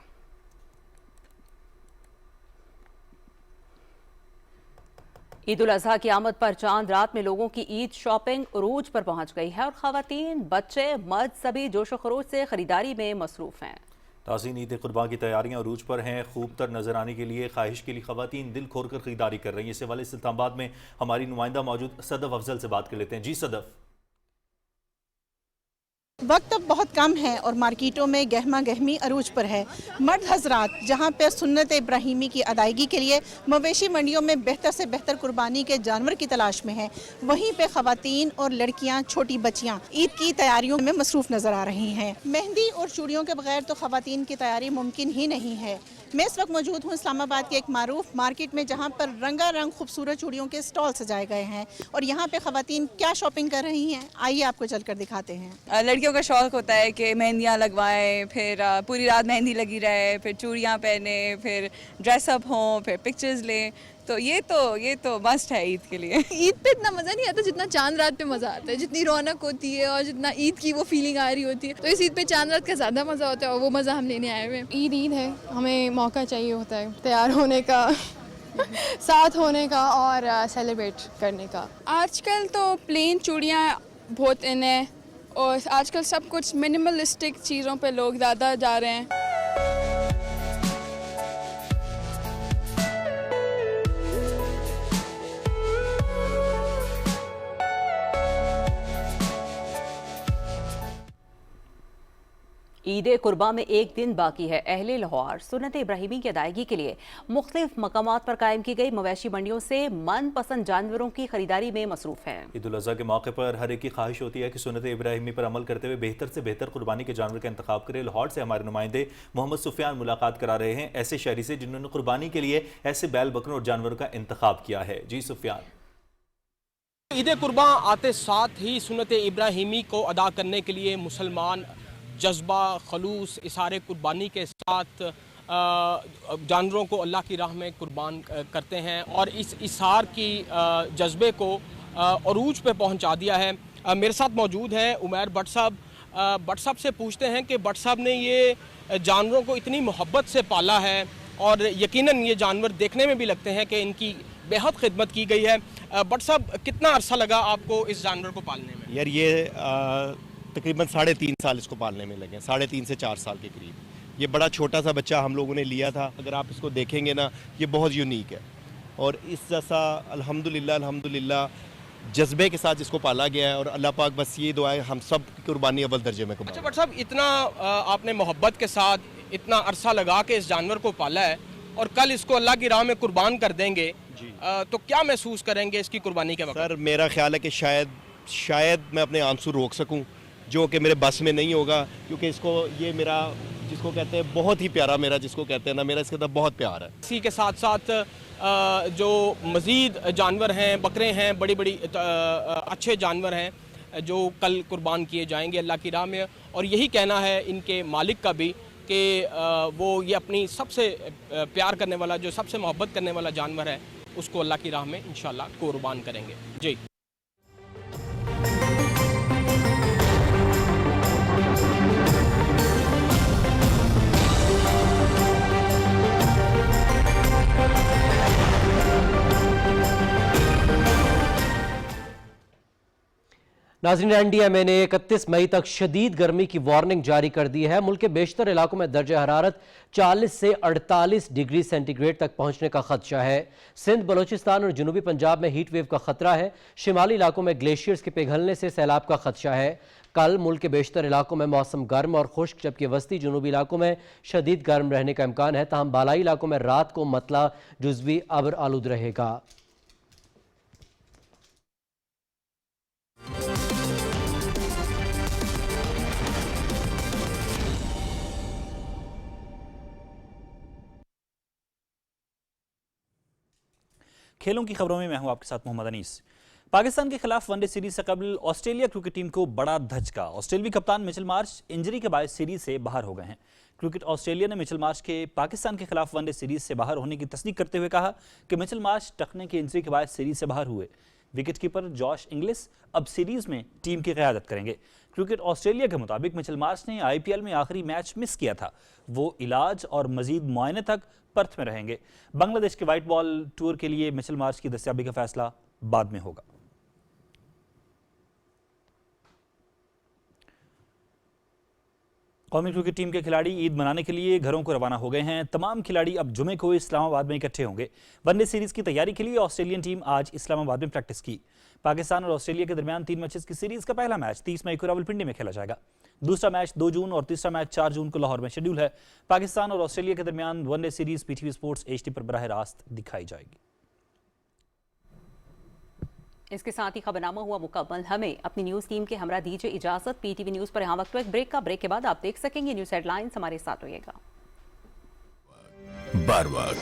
ईद उल अजहा की आमद पर चांद रात में लोगों की ईद शॉपिंग उरूज पर पहुंच गई है और खवातीन, बच्चे, मर्द सभी जोशो खरोश से खरीदारी में मसरूफ हैं। ताज़ीन ईद कुर्बान की तैयारियां उरूज पर हैं। खूब तर नजर आने के लिए ख्वाहिश के लिए खवातीन दिल खोल कर खरीदारी कर रही हैं। इस हवाले से इस्लामाबाद में हमारी नुमाइंदा मौजूद सदफ अफजल से बात कर लेते हैं। जी सदफ। वक्त अब बहुत कम है और मार्केटों में गहमा गहमी अरूज पर है। मर्द हजरात जहां पे सुन्नत इब्राहिमी की अदायगी के लिए मवेशी मंडियों में बेहतर से बेहतर कुर्बानी के जानवर की तलाश में हैं, वहीं पे खवातीन और लड़कियां, छोटी बच्चियां ईद की तैयारियों में मसरूफ नजर आ रही हैं। मेहंदी और चूड़ियों के बगैर तो खवातीन की तैयारी मुमकिन ही नहीं है। मैं इस वक्त मौजूद हूँ इस्लामाबाद के एक मारूफ मार्केट में, जहाँ पर रंगारंग खूबसूरत चूड़ियों के स्टॉल सजाए गए हैं और यहाँ पे खवातीन क्या शॉपिंग कर रही हैं, आइए आपको चलकर दिखाते हैं। लड़कियों का शौक होता है कि मेहंदियाँ लगवाएं, फिर पूरी रात मेहंदी लगी रहे, फिर चूड़ियाँ पहने, फिर ड्रेसअप हों, फिर पिक्चर्स लें, तो ये तो मस्ट है ईद के लिए। ईद पे इतना मज़ा नहीं आता जितना चांद रात पे मज़ा आता है, जितनी रौनक होती है और जितना ईद की वो फीलिंग आ रही होती है, तो इस ईद पे चांद रात का ज़्यादा मज़ा होता है और वो मज़ा हम लेने आए हुए हैं। ईद है, हमें मौका चाहिए होता है तैयार होने का साथ होने का और सेलिब्रेट करने का। आजकल तो प्लेन चूड़ियाँ बहुत इन है और आजकल सब कुछ मिनिमलिस्टिक चीज़ों पे लोग ज़्यादा जा रहे हैं। ईद कुर्बा में एक दिन बाकी है। अहले लाहौर सुन्नत इब्राहिमी की अदायगी के लिए मुख्तलिफ मकामात पर कायम की गई मवेशी मंडियों से मन पसंद जानवरों की खरीदारी में मसरूफ हैं। ईद उल अज़हा के मौके पर हर एक की ख्वाहिश होती है कि सुन्नत इब्राहिमी पर अमल करते हुए बेहतर से बेहतर कुर्बानी के जानवर का इंतखाब करे। लाहौर से हमारे नुमाइंदे मोहम्मद सुफियान मुलाकात करा रहे हैं ऐसे शहरी से जिन्होंने कुर्बानी के लिए ऐसे बैल बकरों और जानवरों का इंतखाब किया है। जी सुफियान। ईद कुर्बा आते साथ ही सुन्नत इब्राहिमी को अदा करने के लिए मुसलमान जज्बा, खलूस, इसारे कुर्बानी के साथ जानवरों को अल्लाह की राह में कुर्बान करते हैं और इस इसार की जज्बे को अरूज पे पहुंचा दिया है। मेरे साथ मौजूद हैं उमैर भट्ट साहब। भट्ट साहब से पूछते हैं कि भट्ट साहब ने ये जानवरों को इतनी मोहब्बत से पाला है और यकीनन ये जानवर देखने में भी लगते हैं कि इनकी बेहद खिदमत की गई है। भट्ट साहब, कितना अरसा लगा आपको इस जानवर को पालने में? यार ये तकरीबन 3.5 साल इसको पालने में लगे, 3.5 से 4 साल के करीब। ये बड़ा छोटा सा बच्चा हम लोगों ने लिया था। अगर आप इसको देखेंगे ना, ये बहुत यूनिक है और इस जैसा अल्हम्दुलिल्लाह जज्बे के साथ इसको पाला गया है और अल्लाह पाक बस ये दुआ है हम सब की कुर्बानी अव्वल दर्जे में कबूल। अच्छा भट्ट साहब, इतना आपने मोहब्बत के साथ इतना अरसा लगा के इस जानवर को पाला है और कल इसको अल्लाह की राह में कुर्बान कर देंगे तो क्या महसूस करेंगे इसकी कुर्बानी के वक्त? सर, मेरा ख्याल है कि शायद मैं अपने आंसू रोक सकूं, जो कि मेरे बस में नहीं होगा, क्योंकि इसको ये मेरा जिसको कहते हैं बहुत ही प्यारा, मेरा जिसको कहते हैं ना, मेरा इसके साथ बहुत प्यार है। इसी के साथ साथ जो मज़ीद जानवर हैं, बकरे हैं, बड़ी अच्छे जानवर हैं जो कल कुर्बान किए जाएंगे अल्लाह की राह में, और यही कहना है इनके मालिक का भी कि वो ये अपनी सबसे प्यार करने वाला, जो सबसे मोहब्बत करने वाला जानवर है, उसको अल्लाह की राह में इंशाल्लाह कुर्बान करेंगे। जी। नाज़रीन, NDMA ने 31 मई तक शदीद गर्मी की वार्निंग जारी कर दी है। मुल्क के बेशतर इलाकों में दर्जा हरारत 40 से 48 डिग्री सेंटीग्रेड तक पहुंचने का खदशा है। सिंध, बलोचिस्तान और जनूबी पंजाब में हीट वेव का खतरा है। शिमाली इलाकों में ग्लेशियर्स के पिघलने से सैलाब का खदशा है। कल मुल्क के बेशतर इलाकों में मौसम गर्म और खुश्क, जबकि वस्ती जनूबी इलाकों में शदीद गर्म रहने का इम्कान है। ताहम बालाई इलाकों में रात को मतला जुज़वी अब्र आलूद रहेगा। खेलों की खबरों में मैं हूं आपके साथ मोहम्मद अनीस। पाकिस्तान के खिलाफ वनडे सीरीज से कबल ऑस्ट्रेलिया क्रिकेट टीम को बड़ा धचका। ऑस्ट्रेलियावी कप्तान मिचेल मार्श इंजरी के बायस सीरीज से बाहर हो गए हैं। क्रिकेट ऑस्ट्रेलिया ने मिचेल मार्श के पाकिस्तान के खिलाफ वनडे सीरीज से बाहर होने की तस्दीक करते हुए कहा कि मिचेल मार्श टखने की इंजरी के बायस सीरीज से बाहर हुए। विकेट कीपर जॉश इंग्लिस अब सीरीज में टीम की क़यादत करेंगे। کرکٹ آسٹریلیا کے مطابق مچل مارش نے IPL میں آخری میچ مس کیا تھا. وہ علاج اور مزید معائنے تک پرتھ میں رہیں گے. بنگلہ دیش کے وائٹ بال ٹور کے لیے مچل مارش کی دستیابی کا فیصلہ بعد میں ہوگا. قومی کرکٹ ٹیم کے کھلاڑی عید منانے کے لیے گھروں کو روانہ ہو گئے ہیں. تمام کھلاڑی اب جمعے کو اسلام آباد میں اکٹھے ہوں گے. ون ڈے سیریز کی تیاری کے لیے آسٹریلین ٹیم آج اسلام آباد میں پریکٹس کی. پاکستان اور آسٹریلیا کے درمیان 3 میچز کی سیریز کا پہلا میچ 30 مئی کو راولپنڈی میں کھیلا جائے گا. دوسرا میچ 2 جون اور تیسرا میچ 4 جون کو لاہور میں شیڈول ہے. پاکستان اور آسٹریلیا کے درمیان one day series PTV sports HD پر براہ راست دکھائی جائے گی. اس کے ساتھ ہی خبرنامہ ہوا مکمل. ہمیں اپنی نیوز ٹیم کے ہمراہ دیجیے اجازت. PTV نیوز پر یہاں وقت ایک بریک کا. بریک کے بعد آپ دیکھ سکیں گے نیوز ہیڈ لائنز. ہمارے ساتھ ہوئیے گا. بار بار